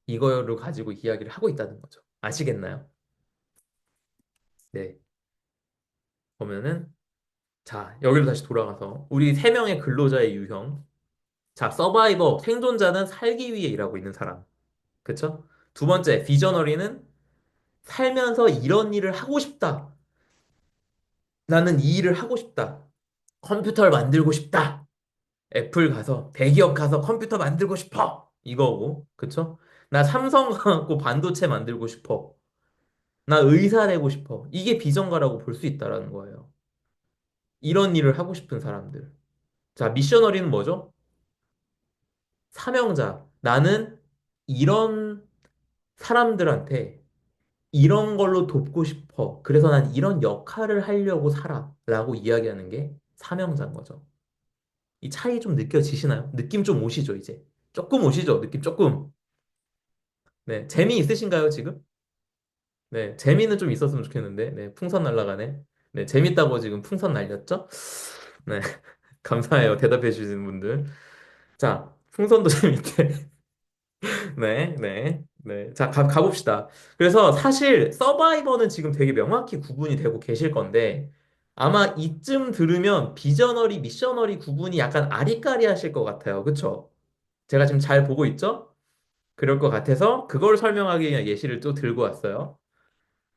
이거를 가지고 이야기를 하고 있다는 거죠. 아시겠나요? 네. 보면은, 자, 여기로 다시 돌아가서, 우리 세 명의 근로자의 유형. 자, 서바이버, 생존자는 살기 위해 일하고 있는 사람. 그쵸? 두 번째, 비저너리는 살면서 이런 일을 하고 싶다. 나는 이 일을 하고 싶다. 컴퓨터를 만들고 싶다. 애플 가서, 대기업 가서 컴퓨터 만들고 싶어. 이거고. 그쵸? 나 삼성 가고 반도체 만들고 싶어. 나 의사 되고 싶어. 이게 비전가라고 볼 수 있다라는 거예요. 이런 일을 하고 싶은 사람들. 자, 미셔너리는 뭐죠? 사명자. 나는 이런 사람들한테 이런 걸로 돕고 싶어. 그래서 난 이런 역할을 하려고 살아. 라고 이야기하는 게 사명자인 거죠. 이 차이 좀 느껴지시나요? 느낌 좀 오시죠, 이제? 조금 오시죠? 느낌 조금. 네. 재미 있으신가요, 지금? 네. 재미는 좀 있었으면 좋겠는데. 네. 풍선 날라가네. 네. 재밌다고 지금 풍선 날렸죠? 네. 감사해요. 대답해 주시는 분들. 자, 풍선도 재밌대. 네, 네, 네. 자, 가봅시다. 그래서 사실 서바이버는 지금 되게 명확히 구분이 되고 계실 건데 아마 이쯤 들으면 비저너리, 미셔너리 구분이 약간 아리까리하실 것 같아요. 그쵸? 제가 지금 잘 보고 있죠? 그럴 것 같아서 그걸 설명하기 위한 예시를 또 들고 왔어요.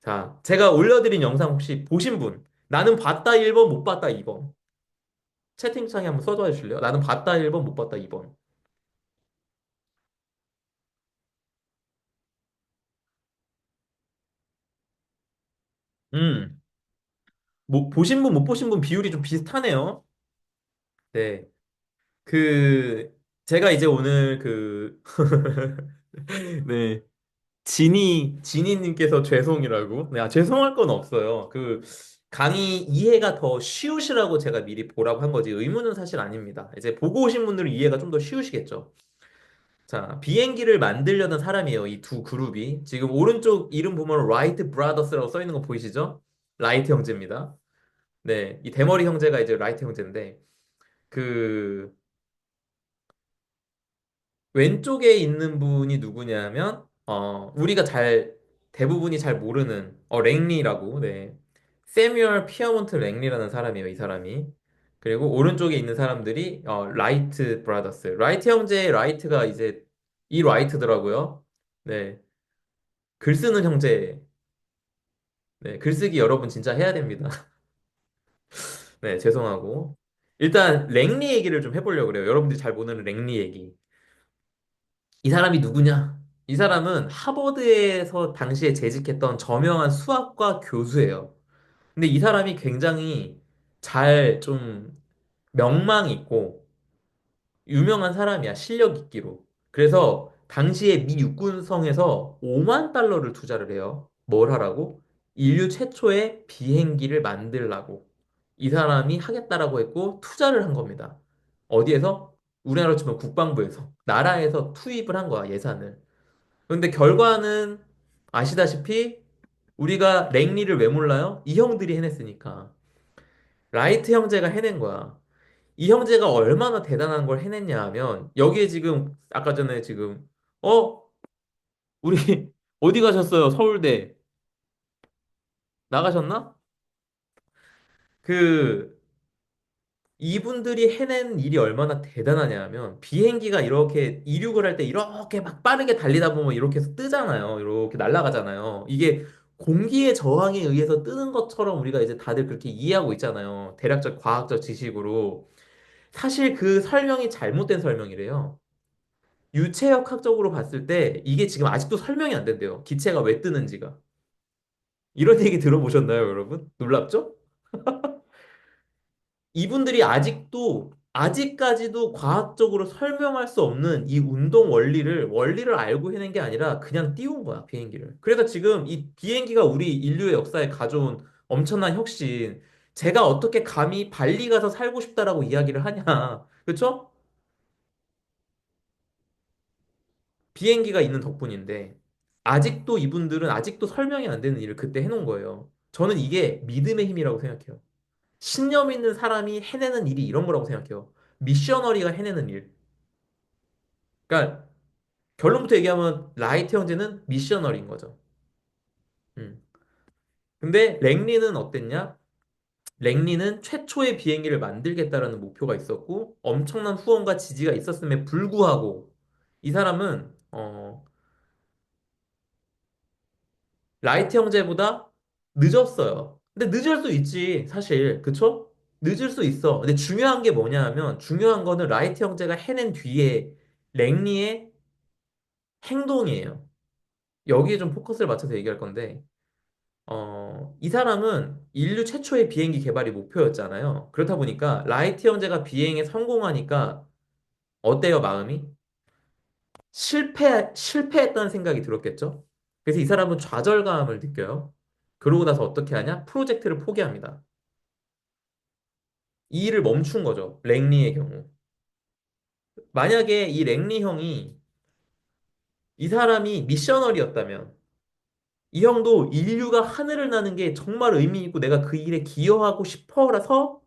자, 제가 올려드린 영상 혹시 보신 분? 나는 봤다 1번, 못 봤다 2번. 채팅창에 한번 써줘 주실래요? 나는 봤다 1번, 못 봤다 2번. 음, 뭐, 보신 분, 못 보신 분 비율이 좀 비슷하네요. 네. 그, 제가 이제 오늘 네. 지니님께서 죄송이라고. 네, 죄송할 건 없어요. 강의 이해가 더 쉬우시라고 제가 미리 보라고 한 거지. 의무는 사실 아닙니다. 이제 보고 오신 분들은 이해가 좀 더 쉬우시겠죠. 자, 비행기를 만들려는 사람이에요. 이 두 그룹이. 지금 오른쪽 이름 보면 라이트 브라더스라고 써 있는 거 보이시죠? 라이트 형제입니다. 네, 이 대머리 형제가 이제 라이트 형제인데, 그, 왼쪽에 있는 분이 누구냐면 우리가 대부분이 잘 모르는 랭리라고 네. 세뮤얼 피어몬트 랭리라는 사람이에요, 이 사람이. 그리고 오른쪽에 있는 사람들이 라이트 브라더스. 라이트 형제의 라이트가 이제 이 라이트더라고요. 네. 글 쓰는 형제. 네, 글쓰기 여러분 진짜 해야 됩니다. 네, 죄송하고. 일단 랭리 얘기를 좀 해보려고 그래요. 여러분들이 잘 모르는 랭리 얘기. 이 사람이 누구냐? 이 사람은 하버드에서 당시에 재직했던 저명한 수학과 교수예요. 근데 이 사람이 굉장히 잘 좀 명망 있고 유명한 사람이야. 실력 있기로. 그래서 당시에 미 육군성에서 5만 달러를 투자를 해요. 뭘 하라고? 인류 최초의 비행기를 만들라고. 이 사람이 하겠다라고 했고 투자를 한 겁니다. 어디에서? 우리나라로 치면 국방부에서. 나라에서 투입을 한 거야, 예산을. 근데 결과는 아시다시피 우리가 랭리를 왜 몰라요? 이 형들이 해냈으니까. 라이트 형제가 해낸 거야. 이 형제가 얼마나 대단한 걸 해냈냐 하면 여기에 지금 아까 전에 지금 어? 우리 어디 가셨어요? 서울대 나가셨나? 그 이분들이 해낸 일이 얼마나 대단하냐 하면 비행기가 이렇게 이륙을 할 때 이렇게 막 빠르게 달리다 보면 이렇게 해서 뜨잖아요. 이렇게 날아가잖아요. 이게 공기의 저항에 의해서 뜨는 것처럼 우리가 이제 다들 그렇게 이해하고 있잖아요. 대략적 과학적 지식으로. 사실 그 설명이 잘못된 설명이래요. 유체역학적으로 봤을 때 이게 지금 아직도 설명이 안 된대요. 기체가 왜 뜨는지가. 이런 얘기 들어보셨나요, 여러분? 놀랍죠? 이분들이 아직까지도 과학적으로 설명할 수 없는 이 운동 원리를 알고 해낸 게 아니라 그냥 띄운 거야, 비행기를. 그래서 지금 이 비행기가 우리 인류의 역사에 가져온 엄청난 혁신. 제가 어떻게 감히 발리 가서 살고 싶다라고 이야기를 하냐. 그쵸? 비행기가 있는 덕분인데, 이분들은 아직도 설명이 안 되는 일을 그때 해놓은 거예요. 저는 이게 믿음의 힘이라고 생각해요. 신념 있는 사람이 해내는 일이 이런 거라고 생각해요. 미셔너리가 해내는 일. 그러니까 결론부터 얘기하면 라이트 형제는 미셔너리인 거죠. 음. 근데 랭리는 어땠냐? 랭리는 최초의 비행기를 만들겠다라는 목표가 있었고 엄청난 후원과 지지가 있었음에 불구하고 이 사람은 라이트 형제보다 늦었어요. 근데 늦을 수 있지, 사실. 그쵸? 늦을 수 있어. 근데 중요한 게 뭐냐 하면 중요한 거는 라이트 형제가 해낸 뒤에 랭리의 행동이에요. 여기에 좀 포커스를 맞춰서 얘기할 건데 이 사람은 인류 최초의 비행기 개발이 목표였잖아요. 그렇다 보니까 라이트 형제가 비행에 성공하니까 어때요, 마음이? 실패했다는 생각이 들었겠죠? 그래서 이 사람은 좌절감을 느껴요. 그러고 나서 어떻게 하냐? 프로젝트를 포기합니다. 이 일을 멈춘 거죠. 랭리의 경우. 만약에 이 랭리 형이 이 사람이 미셔널이었다면 이 형도 인류가 하늘을 나는 게 정말 의미 있고 내가 그 일에 기여하고 싶어라서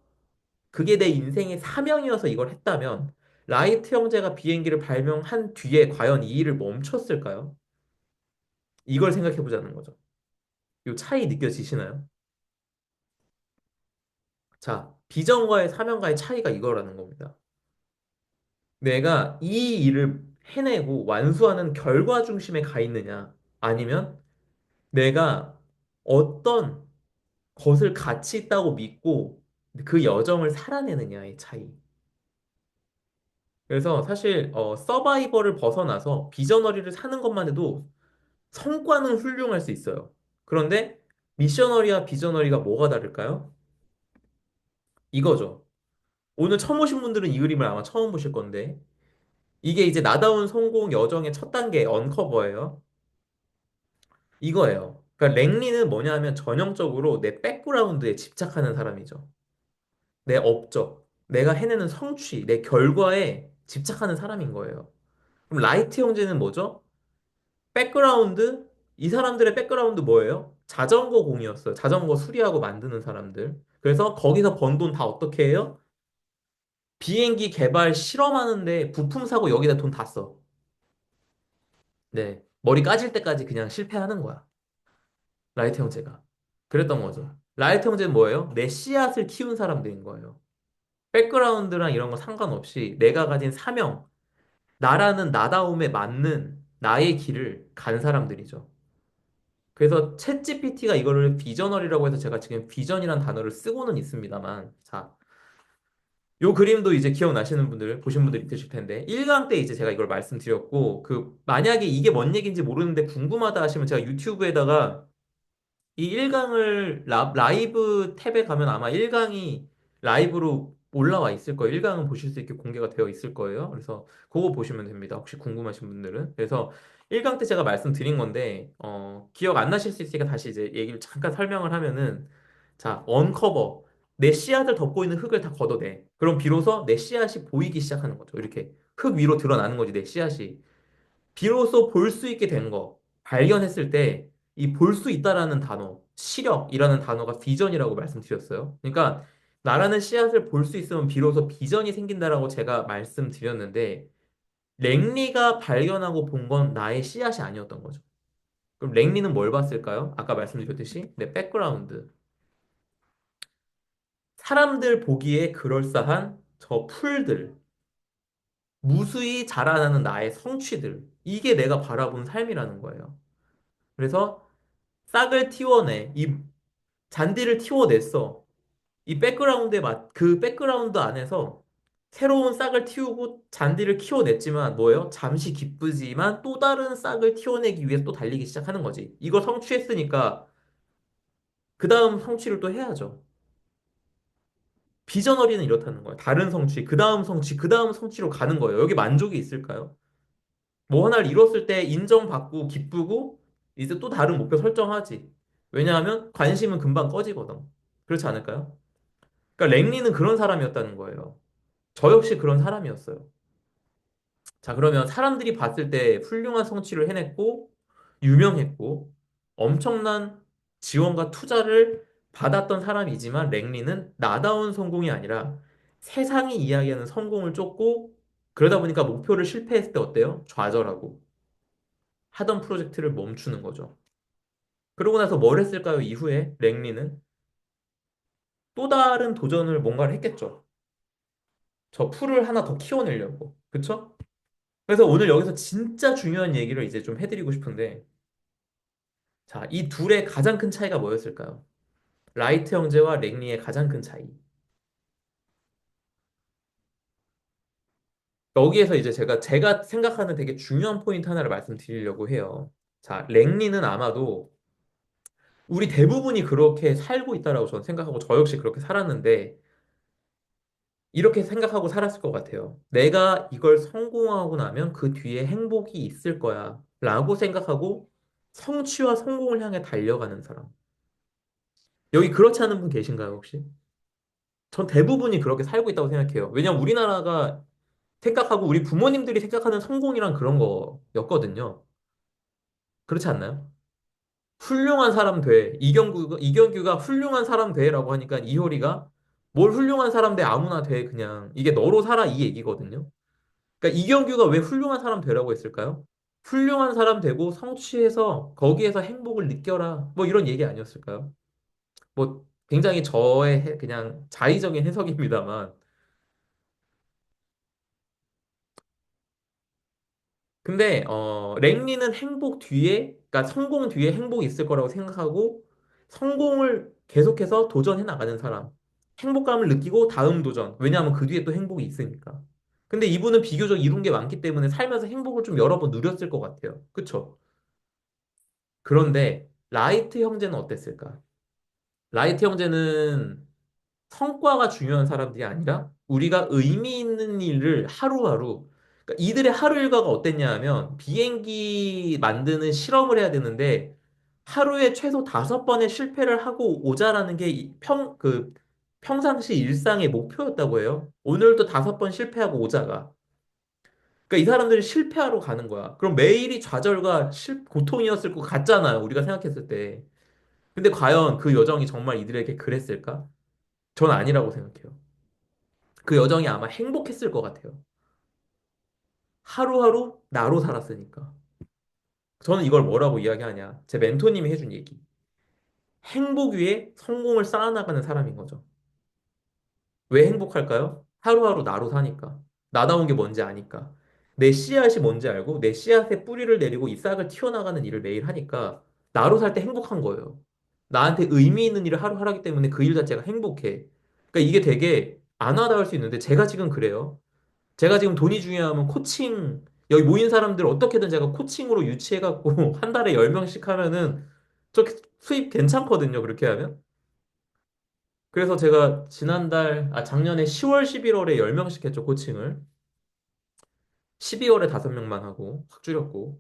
그게 내 인생의 사명이어서 이걸 했다면 라이트 형제가 비행기를 발명한 뒤에 과연 이 일을 멈췄을까요? 이걸 생각해 보자는 거죠. 이 차이 느껴지시나요? 자, 비전과의 사명과의 차이가 이거라는 겁니다. 내가 이 일을 해내고 완수하는 결과 중심에 가 있느냐, 아니면 내가 어떤 것을 가치 있다고 믿고 그 여정을 살아내느냐의 차이. 그래서 사실 서바이벌을 벗어나서 비저너리를 사는 것만 해도 성과는 훌륭할 수 있어요. 그런데 미셔너리와 비저너리가 뭐가 다를까요? 이거죠. 오늘 처음 오신 분들은 이 그림을 아마 처음 보실 건데 이게 이제 나다운 성공 여정의 첫 단계 언커버예요. 이거예요. 그러니까 랭리는 뭐냐 하면 전형적으로 내 백그라운드에 집착하는 사람이죠. 내 업적, 내가 해내는 성취, 내 결과에 집착하는 사람인 거예요. 그럼 라이트 형제는 뭐죠? 백그라운드? 이 사람들의 백그라운드 뭐예요? 자전거 공이었어요. 자전거 수리하고 만드는 사람들. 그래서 거기서 번 돈 다 어떻게 해요? 비행기 개발 실험하는데 부품 사고 여기다 돈 다 써. 네. 머리 까질 때까지 그냥 실패하는 거야. 라이트 형제가. 그랬던 거죠. 라이트 형제는 뭐예요? 내 씨앗을 키운 사람들인 거예요. 백그라운드랑 이런 거 상관없이 내가 가진 사명, 나라는 나다움에 맞는 나의 길을 간 사람들이죠. 그래서 챗GPT가 이거를 비저널이라고 해서 제가 지금 비전이란 단어를 쓰고는 있습니다만, 자, 요 그림도 이제 기억나시는 분들, 보신 분들 있으실 텐데, 1강 때 이제 제가 이걸 말씀드렸고, 만약에 이게 뭔 얘기인지 모르는데 궁금하다 하시면 제가 유튜브에다가 이 1강을 라이브 탭에 가면 아마 1강이 라이브로 올라와 있을 거예요. 1강은 보실 수 있게 공개가 되어 있을 거예요. 그래서 그거 보시면 됩니다. 혹시 궁금하신 분들은. 그래서 1강 때 제가 말씀드린 건데, 기억 안 나실 수 있으니까 다시 이제 얘기를 잠깐 설명을 하면은, 자, 언커버. 내 씨앗을 덮고 있는 흙을 다 걷어내. 그럼 비로소 내 씨앗이 보이기 시작하는 거죠. 이렇게 흙 위로 드러나는 거지, 내 씨앗이. 비로소 볼 수 있게 된 거, 발견했을 때, 이 볼 수 있다라는 단어, 시력이라는 단어가 비전이라고 말씀드렸어요. 그러니까, 나라는 씨앗을 볼 수 있으면 비로소 비전이 생긴다라고 제가 말씀드렸는데, 랭리가 발견하고 본 건 나의 씨앗이 아니었던 거죠. 그럼 랭리는 뭘 봤을까요? 아까 말씀드렸듯이, 내 백그라운드. 사람들 보기에 그럴싸한 저 풀들, 무수히 자라나는 나의 성취들. 이게 내가 바라본 삶이라는 거예요. 그래서 싹을 틔워내. 이 잔디를 틔워냈어. 그 백그라운드 안에서 새로운 싹을 틔우고 잔디를 키워냈지만 뭐예요? 잠시 기쁘지만 또 다른 싹을 틔워내기 위해서 또 달리기 시작하는 거지. 이거 성취했으니까 그 다음 성취를 또 해야죠. 비전어리는 이렇다는 거예요. 다른 성취, 그 다음 성취, 그 다음 성취로 가는 거예요. 여기 만족이 있을까요? 뭐 하나를 이뤘을 때 인정받고 기쁘고 이제 또 다른 목표 설정하지. 왜냐하면 관심은 금방 꺼지거든. 그렇지 않을까요? 그러니까 랭리는 그런 사람이었다는 거예요. 저 역시 그런 사람이었어요. 자, 그러면 사람들이 봤을 때 훌륭한 성취를 해냈고 유명했고 엄청난 지원과 투자를 받았던 사람이지만 랭리는 나다운 성공이 아니라 세상이 이야기하는 성공을 쫓고 그러다 보니까 목표를 실패했을 때 어때요? 좌절하고 하던 프로젝트를 멈추는 거죠. 그러고 나서 뭘 했을까요? 이후에 랭리는 또 다른 도전을 뭔가를 했겠죠. 저 풀을 하나 더 키워내려고. 그쵸? 그래서 오늘 여기서 진짜 중요한 얘기를 이제 좀 해드리고 싶은데, 자, 이 둘의 가장 큰 차이가 뭐였을까요? 라이트 형제와 랭리의 가장 큰 차이. 여기에서 이제 제가 생각하는 되게 중요한 포인트 하나를 말씀드리려고 해요. 자, 랭리는 아마도 우리 대부분이 그렇게 살고 있다라고 저는 생각하고 저 역시 그렇게 살았는데, 이렇게 생각하고 살았을 것 같아요. 내가 이걸 성공하고 나면 그 뒤에 행복이 있을 거야. 라고 생각하고 성취와 성공을 향해 달려가는 사람. 여기 그렇지 않은 분 계신가요, 혹시? 전 대부분이 그렇게 살고 있다고 생각해요. 왜냐면 우리나라가 생각하고 우리 부모님들이 생각하는 성공이란 그런 거였거든요. 그렇지 않나요? 훌륭한 사람 돼. 이경규가 훌륭한 사람 돼라고 하니까 이효리가 뭘 훌륭한 사람 돼 아무나 돼 그냥 이게 너로 살아 이 얘기거든요. 그러니까 이경규가 왜 훌륭한 사람 되라고 했을까요? 훌륭한 사람 되고 성취해서 거기에서 행복을 느껴라 뭐 이런 얘기 아니었을까요? 뭐 굉장히 저의 그냥 자의적인 해석입니다만 근데 랭리는 행복 뒤에 그러니까 성공 뒤에 행복이 있을 거라고 생각하고 성공을 계속해서 도전해 나가는 사람 행복감을 느끼고 다음 도전 왜냐하면 그 뒤에 또 행복이 있으니까 근데 이분은 비교적 이룬 게 많기 때문에 살면서 행복을 좀 여러 번 누렸을 것 같아요 그쵸? 그런데 라이트 형제는 어땠을까? 라이트 형제는 성과가 중요한 사람들이 아니라 우리가 의미 있는 일을 하루하루 그러니까 이들의 하루 일과가 어땠냐 하면 비행기 만드는 실험을 해야 되는데 하루에 최소 5번의 실패를 하고 오자라는 게 평상시 일상의 목표였다고 해요. 오늘도 5번 실패하고 오자가. 그러니까 이 사람들이 실패하러 가는 거야. 그럼 매일이 좌절과 고통이었을 것 같잖아요. 우리가 생각했을 때. 근데 과연 그 여정이 정말 이들에게 그랬을까? 전 아니라고 생각해요. 그 여정이 아마 행복했을 것 같아요. 하루하루 나로 살았으니까. 저는 이걸 뭐라고 이야기하냐. 제 멘토님이 해준 얘기. 행복 위에 성공을 쌓아나가는 사람인 거죠. 왜 행복할까요? 하루하루 나로 사니까. 나다운 게 뭔지 아니까. 내 씨앗이 뭔지 알고 내 씨앗에 뿌리를 내리고 이 싹을 튀어나가는 일을 매일 하니까 나로 살 때 행복한 거예요. 나한테 의미 있는 일을 하루 하기 때문에 그 일 자체가 행복해. 그러니까 이게 되게 안 와닿을 수 있는데 제가 지금 그래요. 제가 지금 돈이 중요하면 코칭, 여기 모인 사람들 어떻게든 제가 코칭으로 유치해갖고 한 달에 10명씩 하면은 저 수입 괜찮거든요. 그렇게 하면. 그래서 제가 작년에 10월, 11월에 10명씩 했죠, 코칭을. 12월에 5명만 하고 확 줄였고.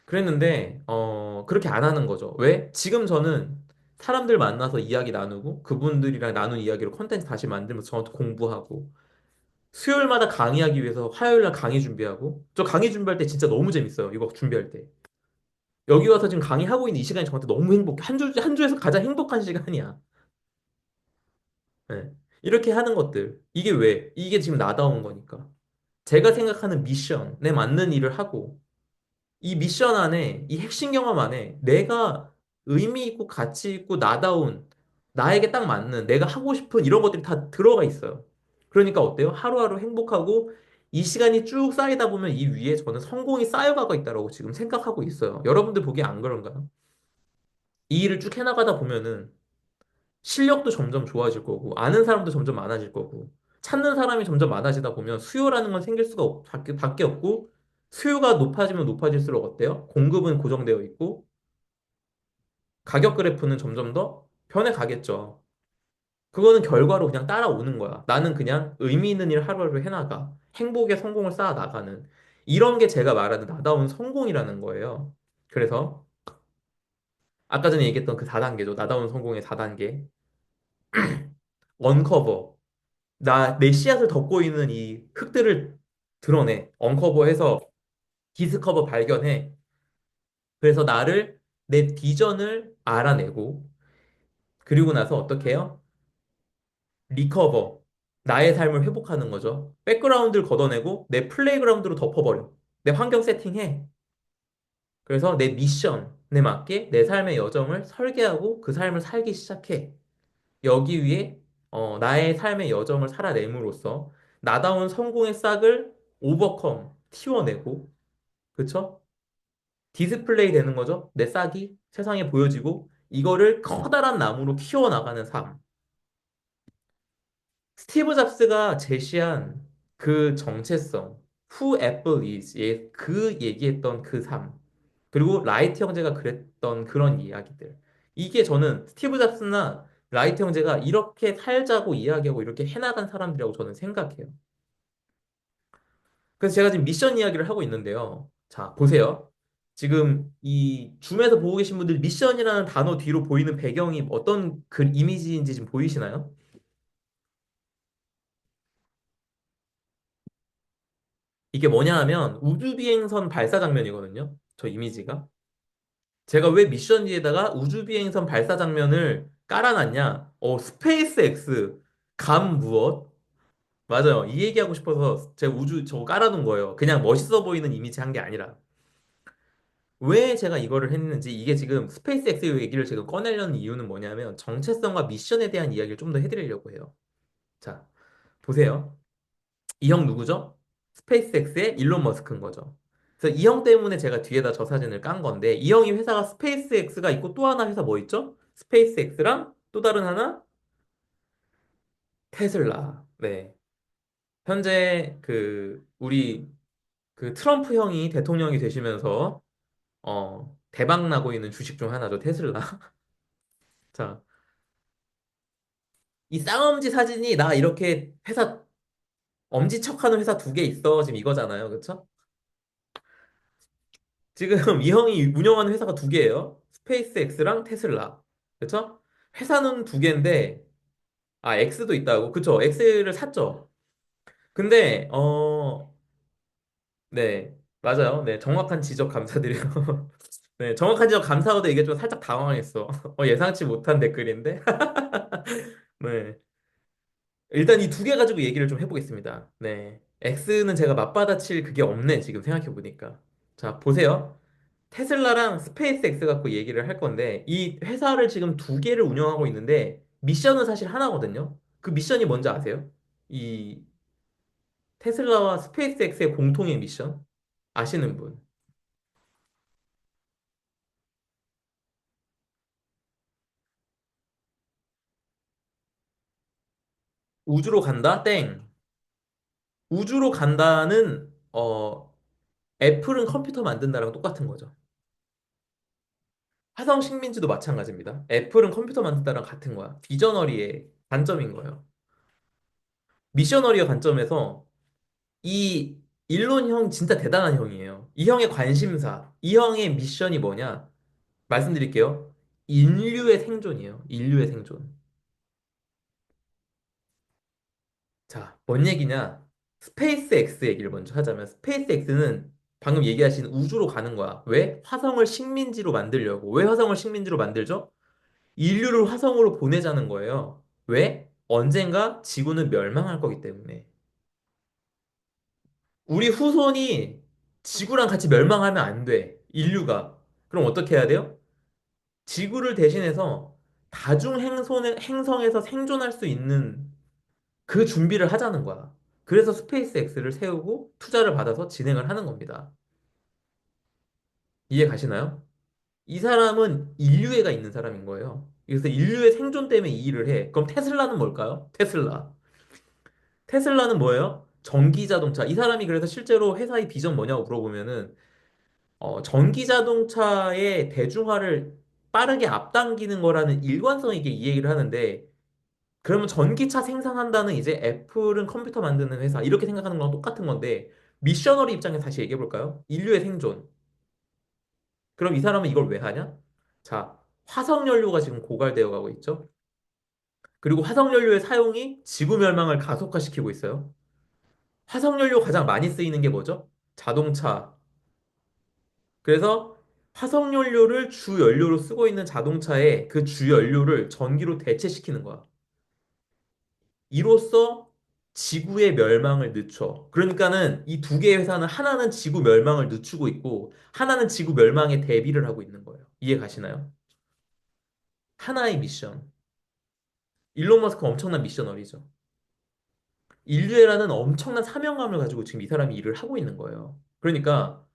그랬는데, 그렇게 안 하는 거죠. 왜? 지금 저는 사람들 만나서 이야기 나누고 그분들이랑 나눈 이야기로 콘텐츠 다시 만들면서 저한테 공부하고 수요일마다 강의하기 위해서 화요일날 강의 준비하고 저 강의 준비할 때 진짜 너무 재밌어요. 이거 준비할 때. 여기 와서 지금 강의하고 있는 이 시간이 저한테 너무 행복해. 한 주에서 가장 행복한 시간이야. 네. 이렇게 하는 것들. 이게 왜? 이게 지금 나다운 거니까. 제가 생각하는 미션에 맞는 일을 하고 이 미션 안에 이 핵심 경험 안에 내가 의미 있고 가치 있고 나다운 나에게 딱 맞는 내가 하고 싶은 이런 것들이 다 들어가 있어요. 그러니까 어때요? 하루하루 행복하고 이 시간이 쭉 쌓이다 보면 이 위에 저는 성공이 쌓여가고 있다고 지금 생각하고 있어요. 여러분들 보기에 안 그런가요? 이 일을 쭉 해나가다 보면은 실력도 점점 좋아질 거고 아는 사람도 점점 많아질 거고 찾는 사람이 점점 많아지다 보면 수요라는 건 생길 수가 밖에 없고 수요가 높아지면 높아질수록 어때요? 공급은 고정되어 있고 가격 그래프는 점점 더 변해 가겠죠. 그거는 결과로 그냥 따라오는 거야. 나는 그냥 의미 있는 일 하루하루 해나가. 행복의 성공을 쌓아 나가는. 이런 게 제가 말하는 나다운 성공이라는 거예요. 그래서 아까 전에 얘기했던 그 4단계죠. 나다운 성공의 4단계. 언커버. 내 씨앗을 덮고 있는 이 흙들을 드러내. 언커버해서 디스커버 발견해. 그래서 내 비전을 알아내고, 그리고 나서 어떻게 해요? 리커버. 나의 삶을 회복하는 거죠. 백그라운드를 걷어내고 내 플레이그라운드로 덮어버려. 내 환경 세팅해. 그래서 내 미션에 맞게 내 삶의 여정을 설계하고 그 삶을 살기 시작해. 여기 위에 나의 삶의 여정을 살아냄으로써 나다운 성공의 싹을 튀워내고, 그쵸? 디스플레이 되는 거죠. 내 싹이 세상에 보여지고, 이거를 커다란 나무로 키워나가는 삶. 스티브 잡스가 제시한 그 정체성, Who Apple is, 그 얘기했던 그 삶, 그리고 라이트 형제가 그랬던 그런 이야기들. 이게 저는 스티브 잡스나 라이트 형제가 이렇게 살자고 이야기하고 이렇게 해나간 사람들이라고 저는 생각해요. 그래서 제가 지금 미션 이야기를 하고 있는데요. 자, 보세요. 지금 이 줌에서 보고 계신 분들 미션이라는 단어 뒤로 보이는 배경이 어떤 그 이미지인지 지금 보이시나요? 이게 뭐냐 하면 우주비행선 발사 장면이거든요. 저 이미지가. 제가 왜 미션 뒤에다가 우주비행선 발사 장면을 깔아놨냐? 스페이스 X. 감 무엇? 맞아요. 이 얘기하고 싶어서 제가 우주 저거 깔아놓은 거예요. 그냥 멋있어 보이는 이미지 한 게 아니라. 왜 제가 이거를 했는지, 이게 지금 스페이스 X 얘기를 지금 꺼내려는 이유는 뭐냐면, 정체성과 미션에 대한 이야기를 좀 더 해드리려고 해요. 자, 보세요. 이 형 누구죠? 스페이스 X의 일론 머스크인 거죠. 그래서 이 형 때문에 제가 뒤에다 저 사진을 깐 건데, 이 형이 회사가 스페이스 X가 있고, 또 하나 회사 뭐 있죠? 스페이스 X랑 또 다른 하나? 테슬라. 네. 현재 우리 트럼프 형이 대통령이 되시면서 대박 나고 있는 주식 중 하나죠, 테슬라. 자, 이 쌍엄지 사진이 나 이렇게 회사 엄지척하는 회사 두 개 있어, 지금 이거잖아요, 그쵸? 지금 이 형이 운영하는 회사가 두 개예요. 스페이스 X랑 테슬라. 그쵸? 회사는 두 개인데, 아, X도 있다고. 그쵸? X를 샀죠. 근데 네, 맞아요. 네, 정확한 지적 감사드려요. 네, 정확한 지적 감사하고도 이게 좀 살짝 당황했어. 예상치 못한 댓글인데. 네. 일단 이 두 개 가지고 얘기를 좀 해보겠습니다. 네. X는 제가 맞받아칠 그게 없네, 지금 생각해보니까. 자, 보세요. 테슬라랑 스페이스 X 갖고 얘기를 할 건데, 이 회사를 지금 두 개를 운영하고 있는데, 미션은 사실 하나거든요. 그 미션이 뭔지 아세요? 이 테슬라와 스페이스 X의 공통의 미션? 아시는 분? 우주로 간다? 땡. 우주로 간다는, 애플은 컴퓨터 만든다랑 똑같은 거죠. 화성 식민지도 마찬가지입니다. 애플은 컴퓨터 만든다랑 같은 거야. 비저너리의 관점인 거예요. 미셔너리의 관점에서 이 일론 형 진짜 대단한 형이에요. 이 형의 관심사, 이 형의 미션이 뭐냐? 말씀드릴게요. 인류의 생존이에요. 인류의 생존. 자, 뭔 얘기냐? 스페이스 X 얘기를 먼저 하자면, 스페이스 X는 방금 얘기하신 우주로 가는 거야. 왜? 화성을 식민지로 만들려고. 왜 화성을 식민지로 만들죠? 인류를 화성으로 보내자는 거예요. 왜? 언젠가 지구는 멸망할 거기 때문에. 우리 후손이 지구랑 같이 멸망하면 안 돼. 인류가. 그럼 어떻게 해야 돼요? 지구를 대신해서 다중 행성에서 생존할 수 있는 그 준비를 하자는 거야. 그래서 스페이스 X를 세우고 투자를 받아서 진행을 하는 겁니다. 이해 가시나요? 이 사람은 인류애가 있는 사람인 거예요. 그래서 인류의 생존 때문에 이 일을 해. 그럼 테슬라는 뭘까요? 테슬라. 테슬라는 뭐예요? 전기 자동차. 이 사람이 그래서 실제로 회사의 비전 뭐냐고 물어보면은 전기 자동차의 대중화를 빠르게 앞당기는 거라는 일관성 있게 이 얘기를 하는데 그러면 전기차 생산한다는 이제 애플은 컴퓨터 만드는 회사 이렇게 생각하는 거랑 똑같은 건데 미셔너리 입장에서 다시 얘기해 볼까요? 인류의 생존. 그럼 이 사람은 이걸 왜 하냐? 자, 화석 연료가 지금 고갈되어 가고 있죠. 그리고 화석 연료의 사용이 지구 멸망을 가속화시키고 있어요. 화석 연료 가장 많이 쓰이는 게 뭐죠? 자동차. 그래서 화석 연료를 주 연료로 쓰고 있는 자동차에 그 주 연료를 전기로 대체시키는 거야. 이로써 지구의 멸망을 늦춰. 그러니까는 이 두 개의 회사는 하나는 지구 멸망을 늦추고 있고 하나는 지구 멸망에 대비를 하고 있는 거예요. 이해 가시나요? 하나의 미션. 일론 머스크 엄청난 미셔너리죠. 인류애라는 엄청난 사명감을 가지고 지금 이 사람이 일을 하고 있는 거예요. 그러니까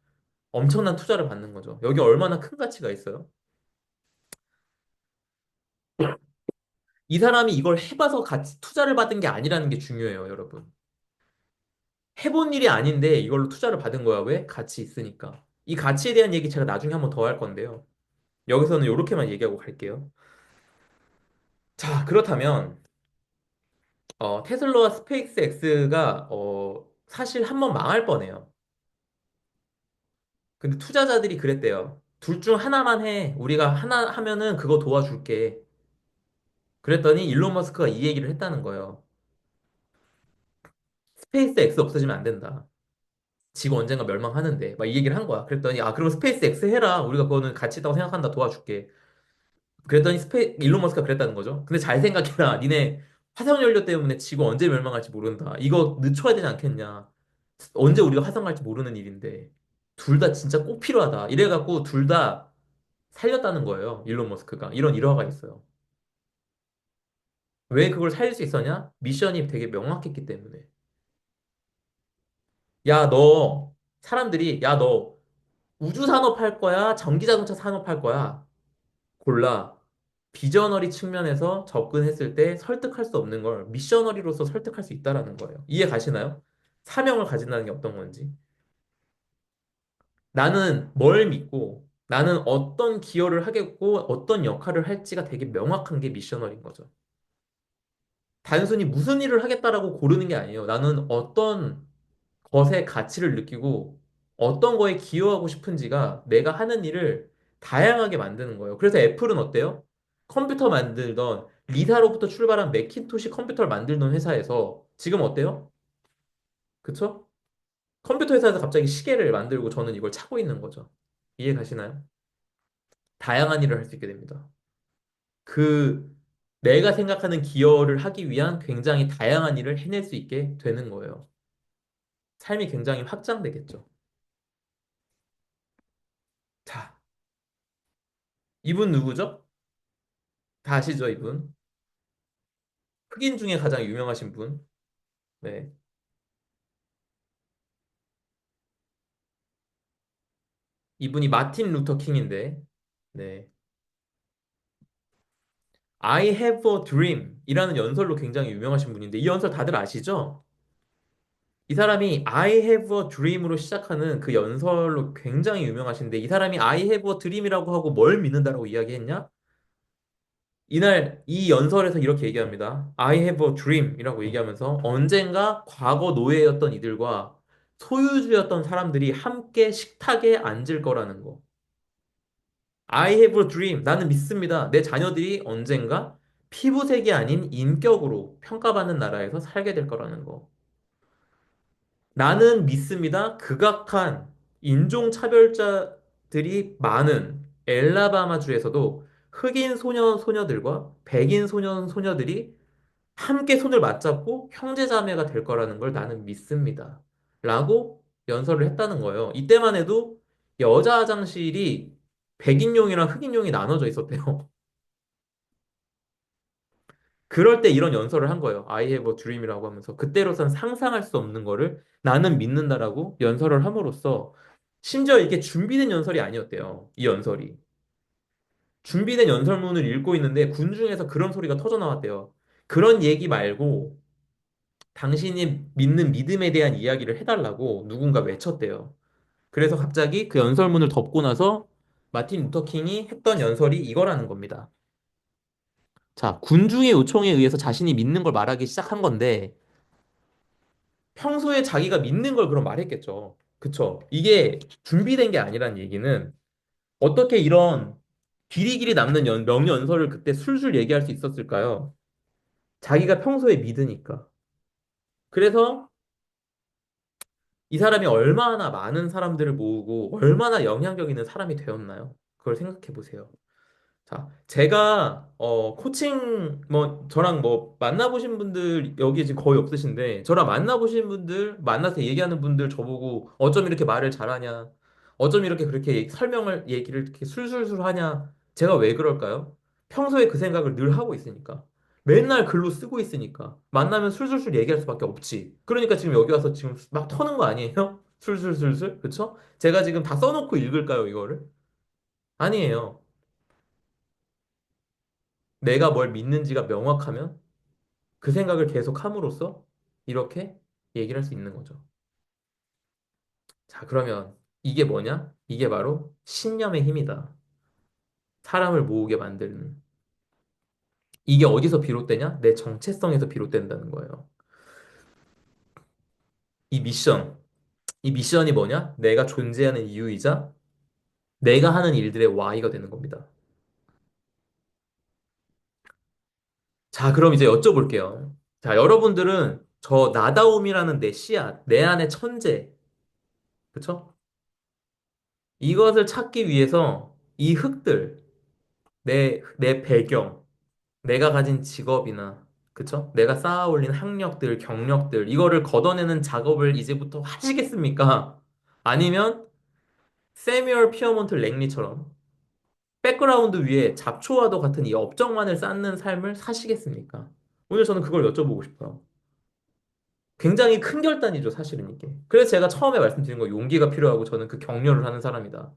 엄청난 투자를 받는 거죠. 여기 얼마나 큰 가치가 있어요? 이 사람이 이걸 해봐서 같이 투자를 받은 게 아니라는 게 중요해요, 여러분. 해본 일이 아닌데 이걸로 투자를 받은 거야. 왜? 가치 있으니까. 이 가치에 대한 얘기 제가 나중에 한번 더 할 건데요. 여기서는 이렇게만 얘기하고 갈게요. 자, 그렇다면 테슬라와 스페이스 X가 사실 한번 망할 뻔해요. 근데 투자자들이 그랬대요. 둘 중 하나만 해. 우리가 하나 하면은 그거 도와줄게. 그랬더니 일론 머스크가 이 얘기를 했다는 거예요. 스페이스 X 없어지면 안 된다. 지구 언젠가 멸망하는데 막 이 얘기를 한 거야. 그랬더니 아 그럼 스페이스 X 해라. 우리가 그거는 가치 있다고 생각한다. 도와줄게. 그랬더니 일론 머스크가 그랬다는 거죠. 근데 잘 생각해라. 니네 화석연료 때문에 지구 언제 멸망할지 모른다. 이거 늦춰야 되지 않겠냐. 언제 우리가 화성 갈지 모르는 일인데. 둘 다 진짜 꼭 필요하다. 이래갖고 둘 다 살렸다는 거예요. 일론 머스크가. 이런 일화가 있어요. 왜 그걸 살릴 수 있었냐? 미션이 되게 명확했기 때문에. 야, 너, 사람들이, 야, 너 우주 산업 할 거야? 전기 자동차 산업 할 거야? 골라. 비저너리 측면에서 접근했을 때 설득할 수 없는 걸 미셔너리로서 설득할 수 있다라는 거예요. 이해 가시나요? 사명을 가진다는 게 어떤 건지. 나는 뭘 믿고 나는 어떤 기여를 하겠고 어떤 역할을 할지가 되게 명확한 게 미셔너리인 거죠. 단순히 무슨 일을 하겠다라고 고르는 게 아니에요. 나는 어떤 것에 가치를 느끼고 어떤 거에 기여하고 싶은지가 내가 하는 일을 다양하게 만드는 거예요. 그래서 애플은 어때요? 컴퓨터 만들던 리사로부터 출발한 맥킨토시 컴퓨터를 만들던 회사에서 지금 어때요? 그쵸? 컴퓨터 회사에서 갑자기 시계를 만들고 저는 이걸 차고 있는 거죠. 이해 가시나요? 다양한 일을 할 수 있게 됩니다. 그 내가 생각하는 기여를 하기 위한 굉장히 다양한 일을 해낼 수 있게 되는 거예요. 삶이 굉장히 확장되겠죠. 자, 이분 누구죠? 다 아시죠, 이분? 흑인 중에 가장 유명하신 분. 네. 이분이 마틴 루터 킹인데, 네. I have a dream 이라는 연설로 굉장히 유명하신 분인데, 이 연설 다들 아시죠? 이 사람이 I have a dream으로 시작하는 그 연설로 굉장히 유명하신데, 이 사람이 I have a dream이라고 하고 뭘 믿는다라고 이야기했냐? 이날 이 연설에서 이렇게 얘기합니다. I have a dream이라고 얘기하면서 언젠가 과거 노예였던 이들과 소유주였던 사람들이 함께 식탁에 앉을 거라는 거. I have a dream. 나는 믿습니다. 내 자녀들이 언젠가 피부색이 아닌 인격으로 평가받는 나라에서 살게 될 거라는 거. 나는 믿습니다. 극악한 인종차별자들이 많은 엘라바마주에서도 흑인 소년, 소녀들과 백인 소년, 소녀들이 함께 손을 맞잡고 형제자매가 될 거라는 걸 나는 믿습니다. 라고 연설을 했다는 거예요. 이때만 해도 여자 화장실이 백인용이랑 흑인용이 나눠져 있었대요. 그럴 때 이런 연설을 한 거예요. I have a dream이라고 하면서 그때로선 상상할 수 없는 거를 나는 믿는다라고 연설을 함으로써 심지어 이게 준비된 연설이 아니었대요. 이 연설이. 준비된 연설문을 읽고 있는데 군중에서 그런 소리가 터져 나왔대요. 그런 얘기 말고 당신이 믿는 믿음에 대한 이야기를 해달라고 누군가 외쳤대요. 그래서 갑자기 그 연설문을 덮고 나서 마틴 루터 킹이 했던 연설이 이거라는 겁니다. 자, 군중의 요청에 의해서 자신이 믿는 걸 말하기 시작한 건데 평소에 자기가 믿는 걸 그럼 말했겠죠. 그쵸? 이게 준비된 게 아니란 얘기는 어떻게 이런 길이길이 남는 명연설을 그때 술술 얘기할 수 있었을까요? 자기가 평소에 믿으니까. 그래서 이 사람이 얼마나 많은 사람들을 모으고 얼마나 영향력 있는 사람이 되었나요? 그걸 생각해 보세요. 자, 제가 코칭 뭐 저랑 뭐 만나보신 분들 여기 지금 거의 없으신데 저랑 만나보신 분들 만나서 얘기하는 분들 저보고 어쩜 이렇게 말을 잘하냐? 어쩜 이렇게 그렇게 설명을 얘기를 이렇게 술술술 하냐? 제가 왜 그럴까요? 평소에 그 생각을 늘 하고 있으니까. 맨날 글로 쓰고 있으니까. 만나면 술술술 얘기할 수밖에 없지. 그러니까 지금 여기 와서 지금 막 터는 거 아니에요? 술술술술. 그쵸? 제가 지금 다 써놓고 읽을까요, 이거를? 아니에요. 내가 뭘 믿는지가 명확하면 그 생각을 계속 함으로써 이렇게 얘기를 할 수 있는 거죠. 자, 그러면 이게 뭐냐? 이게 바로 신념의 힘이다. 사람을 모으게 만드는. 이게 어디서 비롯되냐? 내 정체성에서 비롯된다는 거예요. 이 미션. 이 미션이 뭐냐? 내가 존재하는 이유이자 내가 하는 일들의 Y가 되는 겁니다. 자, 그럼 이제 여쭤볼게요. 자, 여러분들은 저 나다움이라는 내 씨앗, 내 안의 천재, 그쵸? 이것을 찾기 위해서 이 흙들, 내 배경, 내가 가진 직업이나, 그쵸? 내가 쌓아 올린 학력들, 경력들, 이거를 걷어내는 작업을 이제부터 하시겠습니까? 아니면 세뮤얼 피어몬트 랭리처럼 백그라운드 위에 잡초와도 같은 이 업적만을 쌓는 삶을 사시겠습니까? 오늘 저는 그걸 여쭤보고 싶어요. 굉장히 큰 결단이죠, 사실은 이게. 그래서 제가 처음에 말씀드린 거 용기가 필요하고 저는 그 격려를 하는 사람이다.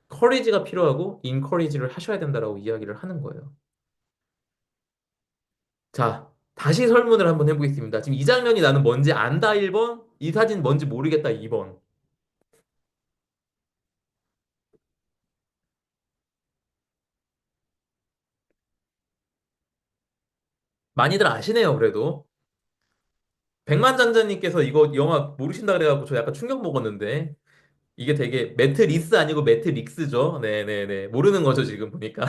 커리지가 필요하고 인커리지를 하셔야 된다라고 이야기를 하는 거예요. 자, 다시 설문을 한번 해보겠습니다. 지금 이 장면이 나는 뭔지 안다 1번, 이 사진 뭔지 모르겠다 2번. 많이들 아시네요, 그래도. 백만장자님께서 이거 영화 모르신다 그래갖고 저 약간 충격 먹었는데 이게 되게 매트리스 아니고 매트릭스죠. 네네네. 모르는 거죠, 지금 보니까.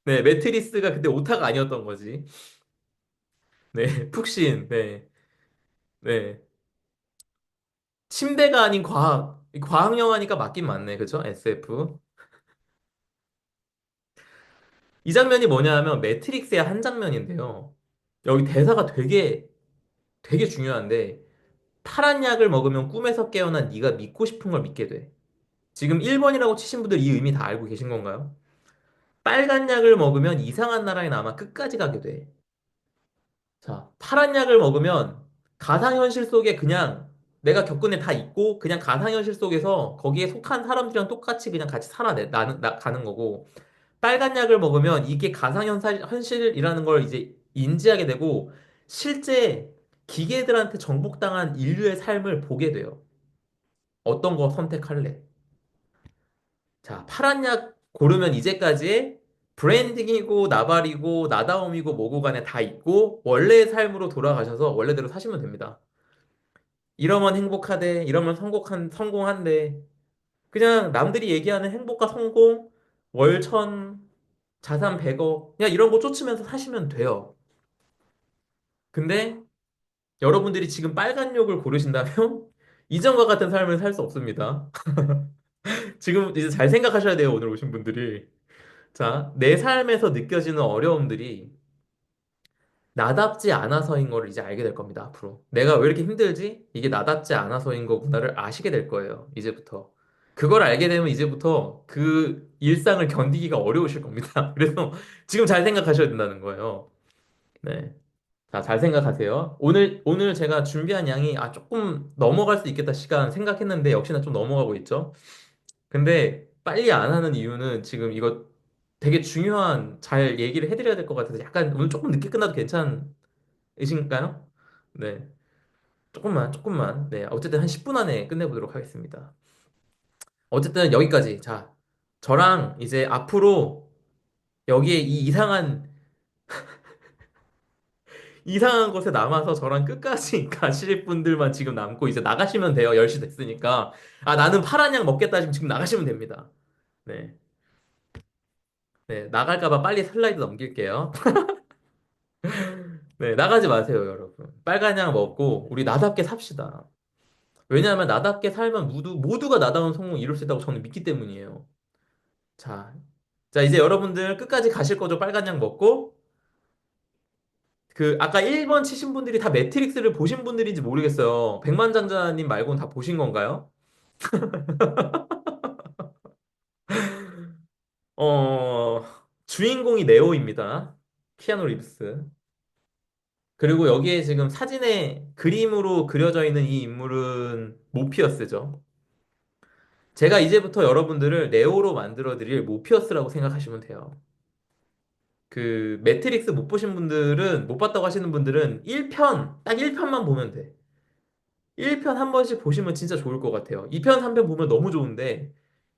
네, 매트리스가 그때 오타가 아니었던 거지. 네, 푹신. 네, 네. 침대가 아닌 과학. 과학 영화니까 맞긴 맞네. 그죠? SF. 이 장면이 뭐냐 하면 매트릭스의 한 장면인데요. 여기 대사가 되게 중요한데 파란 약을 먹으면 꿈에서 깨어난 네가 믿고 싶은 걸 믿게 돼. 지금 1번이라고 치신 분들 이 의미 다 알고 계신 건가요? 빨간 약을 먹으면 이상한 나라에 남아 끝까지 가게 돼. 자, 파란 약을 먹으면 가상현실 속에 그냥 내가 겪은 일 다 있고 그냥 가상현실 속에서 거기에 속한 사람들이랑 똑같이 그냥 같이 가는 거고 빨간 약을 먹으면 이게 가상현실이라는 걸 이제 인지하게 되고 실제 기계들한테 정복당한 인류의 삶을 보게 돼요. 어떤 거 선택할래? 자, 파란 약 고르면 이제까지 브랜딩이고 나발이고 나다움이고 뭐고 간에 다 있고 원래의 삶으로 돌아가셔서 원래대로 사시면 됩니다. 이러면 행복하대, 이러면 성공한대. 그냥 남들이 얘기하는 행복과 성공, 월천, 자산 100억, 그냥 이런 거 쫓으면서 사시면 돼요. 근데 여러분들이 지금 빨간 욕을 고르신다면 이전과 같은 삶을 살 수 없습니다. 지금 이제 잘 생각하셔야 돼요, 오늘 오신 분들이. 자, 내 삶에서 느껴지는 어려움들이 나답지 않아서인 거를 이제 알게 될 겁니다, 앞으로. 내가 왜 이렇게 힘들지? 이게 나답지 않아서인 거구나를 아시게 될 거예요, 이제부터. 그걸 알게 되면 이제부터 그 일상을 견디기가 어려우실 겁니다. 그래서 지금 잘 생각하셔야 된다는 거예요. 네. 자, 잘 생각하세요. 오늘 제가 준비한 양이 조금 넘어갈 수 있겠다 시간 생각했는데 역시나 좀 넘어가고 있죠. 근데 빨리 안 하는 이유는 지금 이거 되게 중요한 잘 얘기를 해드려야 될 것 같아서 약간 오늘 조금 늦게 끝나도 괜찮으신가요? 네. 조금만. 네. 어쨌든 한 10분 안에 끝내보도록 하겠습니다. 어쨌든 여기까지. 자, 저랑 이제 앞으로 여기에 이 이상한 곳에 남아서 저랑 끝까지 가실 분들만 지금 남고 이제 나가시면 돼요. 10시 됐으니까. 아, 나는 파란 약 먹겠다 하시면 지금 나가시면 됩니다. 네. 네, 나갈까봐 빨리 슬라이드 넘길게요. 네, 나가지 마세요, 여러분. 빨간 약 먹고 우리 나답게 삽시다. 왜냐하면 나답게 살면 모두가 나다운 성공 이룰 수 있다고 저는 믿기 때문이에요. 자, 자, 이제 여러분들 끝까지 가실 거죠? 빨간 약 먹고. 그, 아까 1번 치신 분들이 다 매트릭스를 보신 분들인지 모르겠어요. 백만장자님 말고는 다 보신 건가요? 어, 주인공이 네오입니다. 키아누 리브스. 그리고 여기에 지금 사진에 그림으로 그려져 있는 이 인물은 모피어스죠. 제가 이제부터 여러분들을 네오로 만들어 드릴 모피어스라고 생각하시면 돼요. 그 매트릭스 못 보신 분들은 못 봤다고 하시는 분들은 1편 딱 1편만 보면 돼. 1편 한 번씩 보시면 진짜 좋을 것 같아요. 2편, 3편 보면 너무 좋은데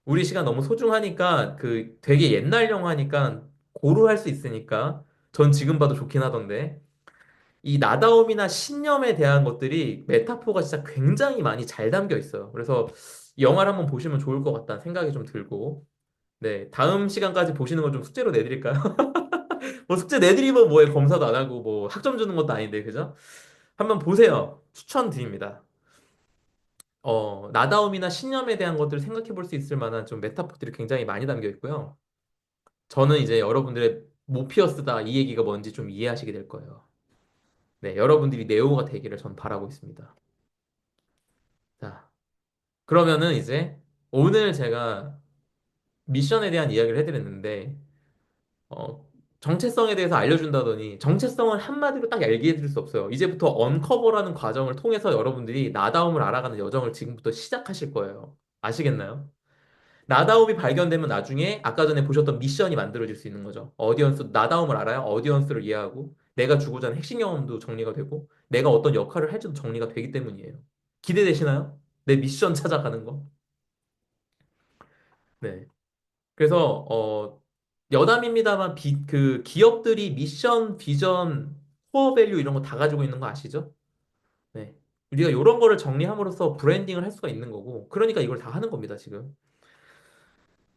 우리 시간 너무 소중하니까 그 되게 옛날 영화니까 고루할 수 있으니까 전 지금 봐도 좋긴 하던데 이 나다움이나 신념에 대한 것들이 메타포가 진짜 굉장히 많이 잘 담겨 있어요. 그래서 이 영화를 한번 보시면 좋을 것 같다는 생각이 좀 들고 네, 다음 시간까지 보시는 걸 좀 숙제로 내드릴까요? 뭐 숙제 내드리면 뭐해 검사도 안 하고 뭐 학점 주는 것도 아닌데 그죠? 한번 보세요. 추천드립니다. 나다움이나 신념에 대한 것들을 생각해 볼 수 있을 만한 좀 메타포들이 굉장히 많이 담겨 있고요. 저는 이제 여러분들의 모피어스다 이 얘기가 뭔지 좀 이해하시게 될 거예요. 네, 여러분들이 네오가 되기를 전 바라고 있습니다. 자, 그러면은 이제 오늘 제가 미션에 대한 이야기를 해드렸는데 어, 정체성에 대해서 알려준다더니 정체성은 한마디로 딱 얘기해 드릴 수 없어요. 이제부터 언커버라는 과정을 통해서 여러분들이 나다움을 알아가는 여정을 지금부터 시작하실 거예요. 아시겠나요? 나다움이 발견되면 나중에 아까 전에 보셨던 미션이 만들어질 수 있는 거죠. 어디언스, 나다움을 알아야 어디언스를 이해하고 내가 주고자 하는 핵심 경험도 정리가 되고 내가 어떤 역할을 할지도 정리가 되기 때문이에요. 기대되시나요? 내 미션 찾아가는 거? 네. 그래서 여담입니다만 그 기업들이 미션, 비전, 코어 밸류 이런 거 다 가지고 있는 거 아시죠? 네. 우리가 이런 거를 정리함으로써 브랜딩을 할 수가 있는 거고 그러니까 이걸 다 하는 겁니다, 지금.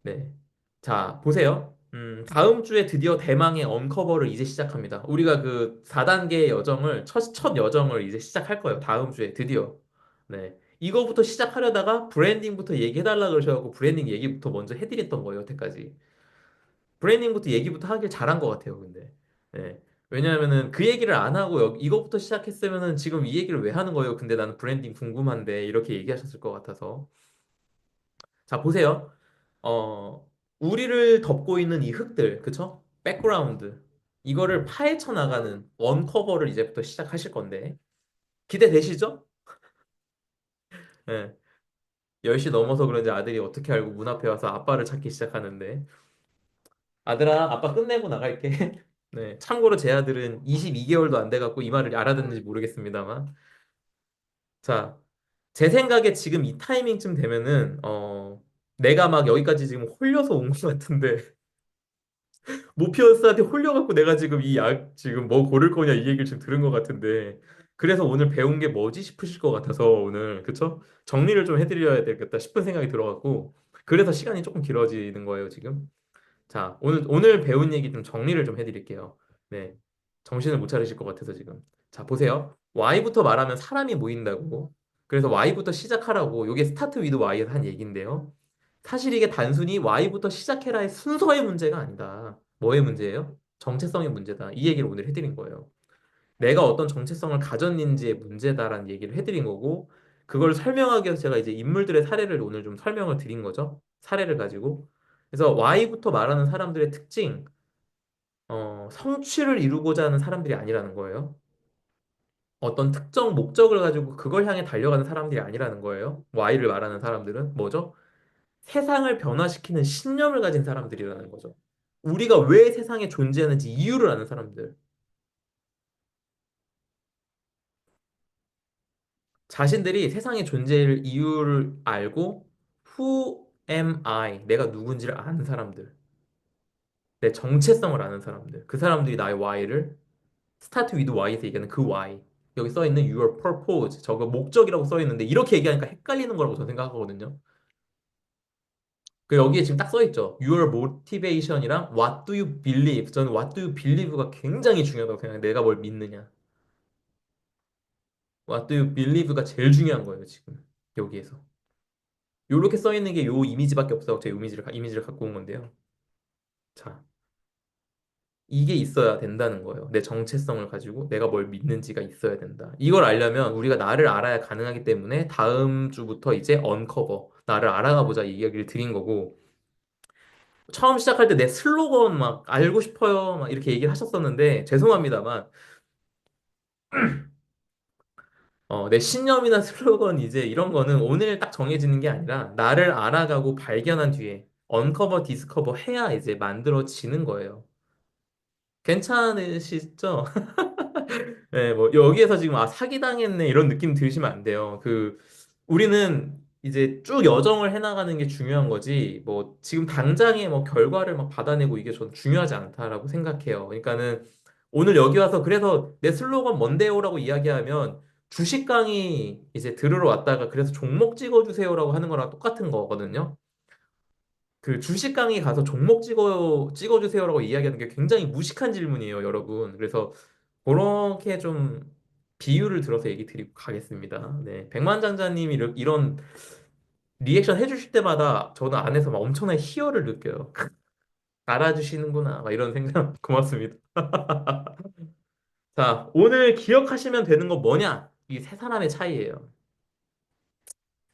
네. 자, 보세요. 다음 주에 드디어 대망의 언커버를 이제 시작합니다. 우리가 그 4단계의 여정을, 첫 여정을 이제 시작할 거예요. 다음 주에 드디어. 네. 이거부터 시작하려다가 브랜딩부터 얘기해달라 그러셔갖고 브랜딩 얘기부터 먼저 해드렸던 거예요, 여태까지. 브랜딩부터 얘기부터 하길 잘한 것 같아요, 근데. 네. 왜냐하면은 그 얘기를 안 하고 이거부터 시작했으면은 지금 이 얘기를 왜 하는 거예요? 근데 나는 브랜딩 궁금한데 이렇게 얘기하셨을 것 같아서. 자, 보세요. 우리를 덮고 있는 이 흙들, 그쵸? 백그라운드. 이거를 파헤쳐 나가는 원커버를 이제부터 시작하실 건데. 기대되시죠? 네. 10시 넘어서 그런지 아들이 어떻게 알고 문 앞에 와서 아빠를 찾기 시작하는데. 아들아, 아빠 끝내고 나갈게. 네. 참고로 제 아들은 22개월도 안 돼갖고 이 말을 알아듣는지 모르겠습니다만. 자, 제 생각에 지금 이 타이밍쯤 되면은, 내가 막 여기까지 지금 홀려서 온 것 같은데. 모피어스한테 홀려갖고 내가 지금 이 약 지금 뭐 고를 거냐 이 얘기를 지금 들은 것 같은데 그래서 오늘 배운 게 뭐지 싶으실 것 같아서 오늘 그쵸? 정리를 좀 해드려야 되겠다 싶은 생각이 들어갖고 그래서 시간이 조금 길어지는 거예요 지금. 자, 오늘 배운 얘기 좀 정리를 좀 해드릴게요. 네, 정신을 못 차리실 것 같아서 지금. 자, 보세요. Y부터 말하면 사람이 모인다고. 그래서 Y부터 시작하라고. 이게 스타트 위드 Y에서 한 얘기인데요. 사실 이게 단순히 Y부터 시작해라의 순서의 문제가 아니다. 뭐의 문제예요? 정체성의 문제다. 이 얘기를 오늘 해드린 거예요. 내가 어떤 정체성을 가졌는지의 문제다라는 얘기를 해드린 거고, 그걸 설명하기 위해서 제가 이제 인물들의 사례를 오늘 좀 설명을 드린 거죠. 사례를 가지고. 그래서 Y부터 말하는 사람들의 특징, 성취를 이루고자 하는 사람들이 아니라는 거예요. 어떤 특정 목적을 가지고 그걸 향해 달려가는 사람들이 아니라는 거예요. Y를 말하는 사람들은 뭐죠? 세상을 변화시키는 신념을 가진 사람들이라는 거죠. 우리가 왜 세상에 존재하는지 이유를 아는 사람들. 자신들이 세상에 존재할 이유를 알고 Who am I? 내가 누군지를 아는 사람들. 내 정체성을 아는 사람들. 그 사람들이 나의 Y를 Start with Y에서 얘기하는 그 Y. 여기 써 있는 Your purpose. 저거 목적이라고 써 있는데 이렇게 얘기하니까 헷갈리는 거라고 저는 생각하거든요. 그 여기에 지금 딱 써 있죠. Your motivation이랑 What do you believe? 저는 What do you believe가 굉장히 중요하다고 생각해요. 내가 뭘 믿느냐. What do you believe가 제일 중요한 거예요, 지금. 여기에서. 요렇게 써 있는 게 요 이미지밖에 없어. 제 이미지를 갖고 온 건데요. 자, 이게 있어야 된다는 거예요. 내 정체성을 가지고 내가 뭘 믿는지가 있어야 된다. 이걸 알려면 우리가 나를 알아야 가능하기 때문에 다음 주부터 이제 언커버, 나를 알아가 보자 이 이야기를 드린 거고, 처음 시작할 때 내 슬로건 막 알고 싶어요. 막 이렇게 얘기를 하셨었는데, 죄송합니다만, 내 신념이나 슬로건 이제 이런 거는 오늘 딱 정해지는 게 아니라 나를 알아가고 발견한 뒤에 언커버, 디스커버 해야 이제 만들어지는 거예요. 괜찮으시죠? 네, 뭐 여기에서 지금 사기당했네 이런 느낌 들으시면 안 돼요. 우리는 이제 쭉 여정을 해나가는 게 중요한 거지. 뭐 지금 당장에 뭐 결과를 막 받아내고 이게 전 중요하지 않다라고 생각해요. 그러니까는 오늘 여기 와서 그래서 내 슬로건 뭔데요라고 이야기하면 주식 강의 이제 들으러 왔다가 그래서 종목 찍어주세요라고 하는 거랑 똑같은 거거든요. 그 주식 강의 가서 종목 찍어주세요라고 이야기하는 게 굉장히 무식한 질문이에요, 여러분. 그래서 그렇게 좀 비유를 들어서 얘기 드리고 가겠습니다. 네. 백만장자님이 이런 리액션 해주실 때마다 저는 안에서 막 엄청난 희열을 느껴요. 알아주시는구나. 막 이런 생각. 고맙습니다. 자, 오늘 기억하시면 되는 거 뭐냐? 이 세 사람의 차이예요.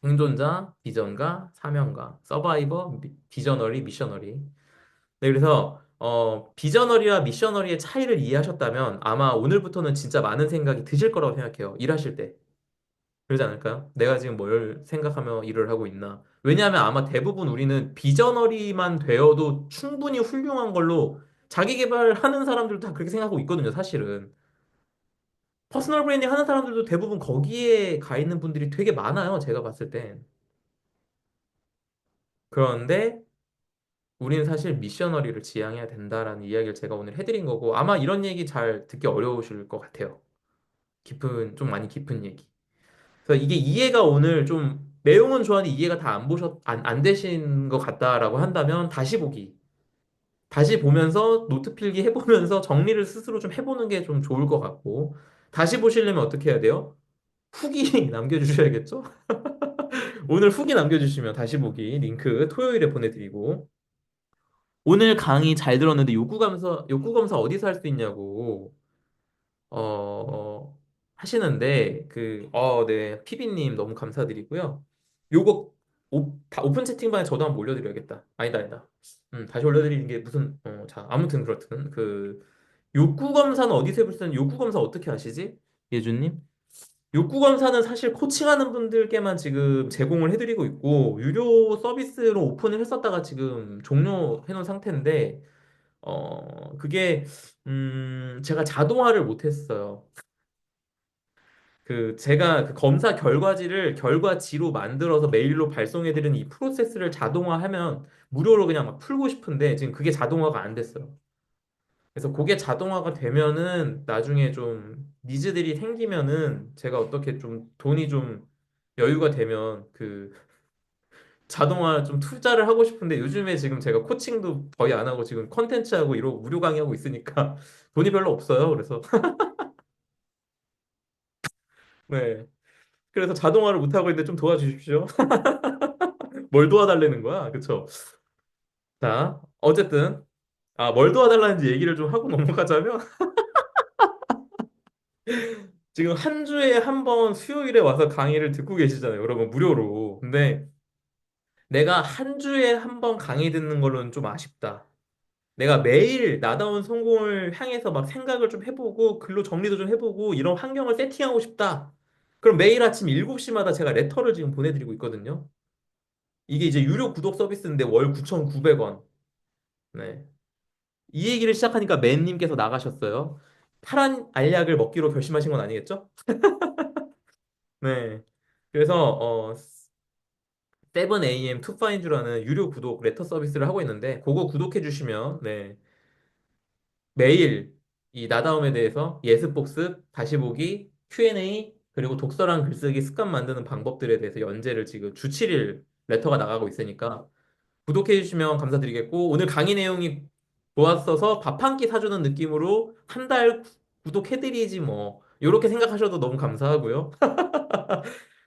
생존자, 비전가, 사명가, 서바이버, 비저너리, 미셔너리. 네, 그래서 비저너리와 미셔너리의 차이를 이해하셨다면 아마 오늘부터는 진짜 많은 생각이 드실 거라고 생각해요. 일하실 때. 그러지 않을까요? 내가 지금 뭘 생각하며 일을 하고 있나? 왜냐하면 아마 대부분 우리는 비저너리만 되어도 충분히 훌륭한 걸로 자기 개발하는 사람들도 다 그렇게 생각하고 있거든요, 사실은. 퍼스널 브랜딩 하는 사람들도 대부분 거기에 가 있는 분들이 되게 많아요, 제가 봤을 땐. 그런데 우리는 사실 미셔너리를 지향해야 된다라는 이야기를 제가 오늘 해드린 거고, 아마 이런 얘기 잘 듣기 어려우실 것 같아요. 좀 많이 깊은 얘기. 그래서 이게 이해가 오늘 좀 내용은 좋아하는데 이해가 다 안 되신 것 같다라고 한다면 다시 보기. 다시 보면서 노트 필기 해보면서 정리를 스스로 좀 해보는 게 좀 좋을 것 같고 다시 보시려면 어떻게 해야 돼요? 후기 남겨주셔야겠죠? 오늘 후기 남겨주시면 다시 보기 링크 토요일에 보내드리고 오늘 강의 잘 들었는데 욕구 검사 어디서 할 수 있냐고 하시는데, 네, 피비님 너무 감사드리고요. 요거, 다 오픈 채팅방에 저도 한번 올려드려야겠다. 아니다, 아니다. 다시 올려드리는 게 무슨, 자, 아무튼 그렇든, 욕구 검사는 어디서 해볼 수 있는, 욕구 검사 어떻게 하시지? 예준님? 욕구 검사는 사실 코칭하는 분들께만 지금 제공을 해드리고 있고, 유료 서비스로 오픈을 했었다가 지금 종료해 놓은 상태인데, 제가 자동화를 못했어요. 제가 그 검사 결과지를 결과지로 만들어서 메일로 발송해드리는 이 프로세스를 자동화하면 무료로 그냥 막 풀고 싶은데 지금 그게 자동화가 안 됐어요. 그래서 그게 자동화가 되면은 나중에 좀 니즈들이 생기면은 제가 어떻게 좀 돈이 좀 여유가 되면 자동화 좀 투자를 하고 싶은데 요즘에 지금 제가 코칭도 거의 안 하고 지금 컨텐츠 하고 이러고 무료 강의하고 있으니까 돈이 별로 없어요. 그래서 네. 그래서 자동화를 못 하고 있는데 좀 도와주십시오. 뭘 도와달라는 거야? 그쵸? 자, 어쨌든, 뭘 도와달라는지 얘기를 좀 하고 넘어가자면, 지금 한 주에 한 번 수요일에 와서 강의를 듣고 계시잖아요. 여러분, 무료로. 근데 내가 한 주에 한 번 강의 듣는 걸로는 좀 아쉽다. 내가 매일 나다운 성공을 향해서 막 생각을 좀 해보고, 글로 정리도 좀 해보고, 이런 환경을 세팅하고 싶다. 그럼 매일 아침 7시마다 제가 레터를 지금 보내드리고 있거든요. 이게 이제 유료 구독 서비스인데 월 9,900원. 네. 이 얘기를 시작하니까 맨님께서 나가셨어요. 파란 알약을 먹기로 결심하신 건 아니겠죠? 네. 그래서 7am to find you라는 유료 구독 레터 서비스를 하고 있는데 그거 구독해 주시면 네. 매일 이 나다움에 대해서 예습 복습, 다시 보기, Q&A 그리고 독서랑 글쓰기 습관 만드는 방법들에 대해서 연재를 지금 주 7일 레터가 나가고 있으니까 구독해 주시면 감사드리겠고 오늘 강의 내용이 좋았어서 밥 한 끼 사주는 느낌으로 한 달 구독해드리지 뭐 이렇게 생각하셔도 너무 감사하고요.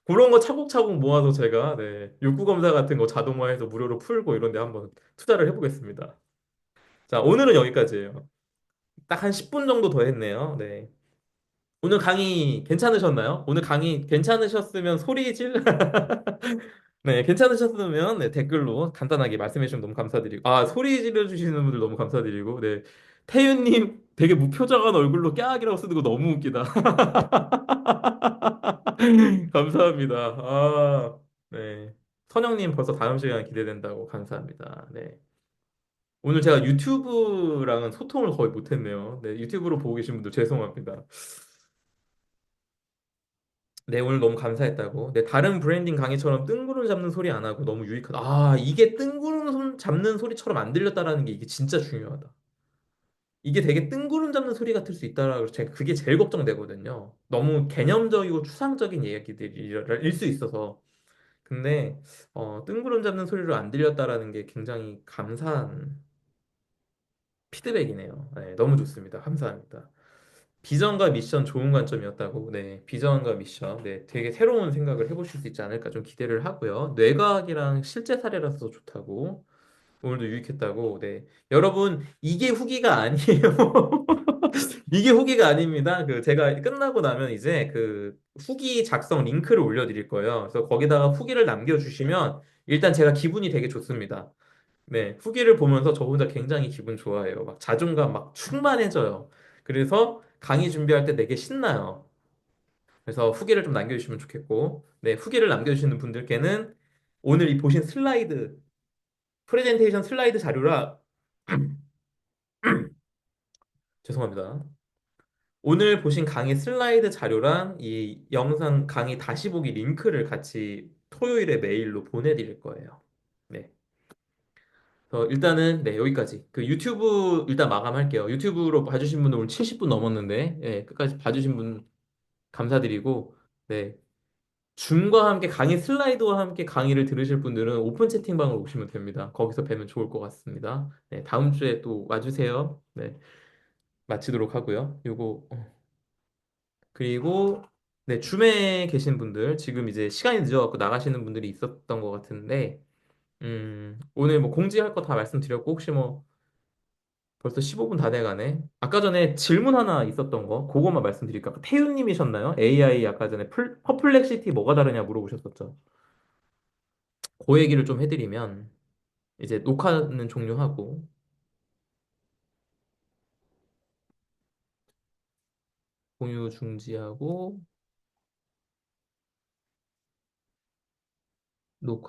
그런 거 차곡차곡 모아서 제가 네, 욕구 검사 같은 거 자동화해서 무료로 풀고 이런 데 한번 투자를 해보겠습니다. 자, 오늘은 여기까지예요. 딱 한 10분 정도 더 했네요. 네. 오늘 강의 괜찮으셨나요? 오늘 강의 괜찮으셨으면 소리 질 네, 괜찮으셨으면 네, 댓글로 간단하게 말씀해 주시면 너무 감사드리고 소리 질러 주시는 분들 너무 감사드리고 네. 태윤님 되게 무표정한 얼굴로 깨악이라고 쓰는 거 너무 웃기다. 감사합니다. 네. 선영님 벌써 다음 시간 기대된다고 감사합니다. 네. 오늘 제가 유튜브랑은 소통을 거의 못했네요. 네, 유튜브로 보고 계신 분들 죄송합니다. 네, 오늘 너무 감사했다고. 네, 다른 브랜딩 강의처럼 뜬구름 잡는 소리 안 하고 너무 유익하다. 이게 잡는 소리처럼 안 들렸다라는 게 이게 진짜 중요하다. 이게 되게 뜬구름 잡는 소리 같을 수 있다라고 제가 그게 제일 걱정되거든요. 너무 개념적이고 추상적인 얘기들일 수 있어서. 근데 뜬구름 잡는 소리로 안 들렸다라는 게 굉장히 감사한 피드백이네요. 네, 너무 좋습니다. 감사합니다. 비전과 미션 좋은 관점이었다고. 네, 비전과 미션. 네, 되게 새로운 생각을 해보실 수 있지 않을까 좀 기대를 하고요. 뇌과학이랑 실제 사례라서 좋다고. 오늘도 유익했다고. 네. 여러분, 이게 후기가 아니에요. 이게 후기가 아닙니다. 그 제가 끝나고 나면 이제 그 후기 작성 링크를 올려드릴 거예요. 그래서 거기다가 후기를 남겨주시면 일단 제가 기분이 되게 좋습니다. 네. 후기를 보면서 저 혼자 굉장히 기분 좋아해요. 막 자존감 막 충만해져요. 그래서 강의 준비할 때 되게 신나요. 그래서 후기를 좀 남겨주시면 좋겠고, 네. 후기를 남겨주시는 분들께는 오늘 이 보신 슬라이드, 프레젠테이션 슬라이드 자료라, 죄송합니다. 오늘 보신 강의 슬라이드 자료랑 이 영상 강의 다시 보기 링크를 같이 토요일에 메일로 보내드릴 거예요. 네. 일단은 네, 여기까지. 그 유튜브 일단 마감할게요. 유튜브로 봐주신 분들 오늘 70분 넘었는데, 예, 끝까지 봐주신 분 감사드리고, 네. 줌과 함께 강의 슬라이드와 함께 강의를 들으실 분들은 오픈 채팅방으로 오시면 됩니다. 거기서 뵈면 좋을 것 같습니다. 네, 다음 주에 또 와주세요. 네, 마치도록 하고요. 그리고 네, 줌에 계신 분들 지금 이제 시간이 늦어갖고 나가시는 분들이 있었던 것 같은데 오늘 뭐 공지할 거 다 말씀드렸고 혹시 뭐 벌써 15분 다 돼가네. 아까 전에 질문 하나 있었던 거 그거만 말씀드릴까? 태윤님이셨나요? AI 아까 전에 퍼플렉시티 뭐가 다르냐 물어보셨었죠. 그 얘기를 좀 해드리면 이제 녹화는 종료하고 공유 중지하고 녹화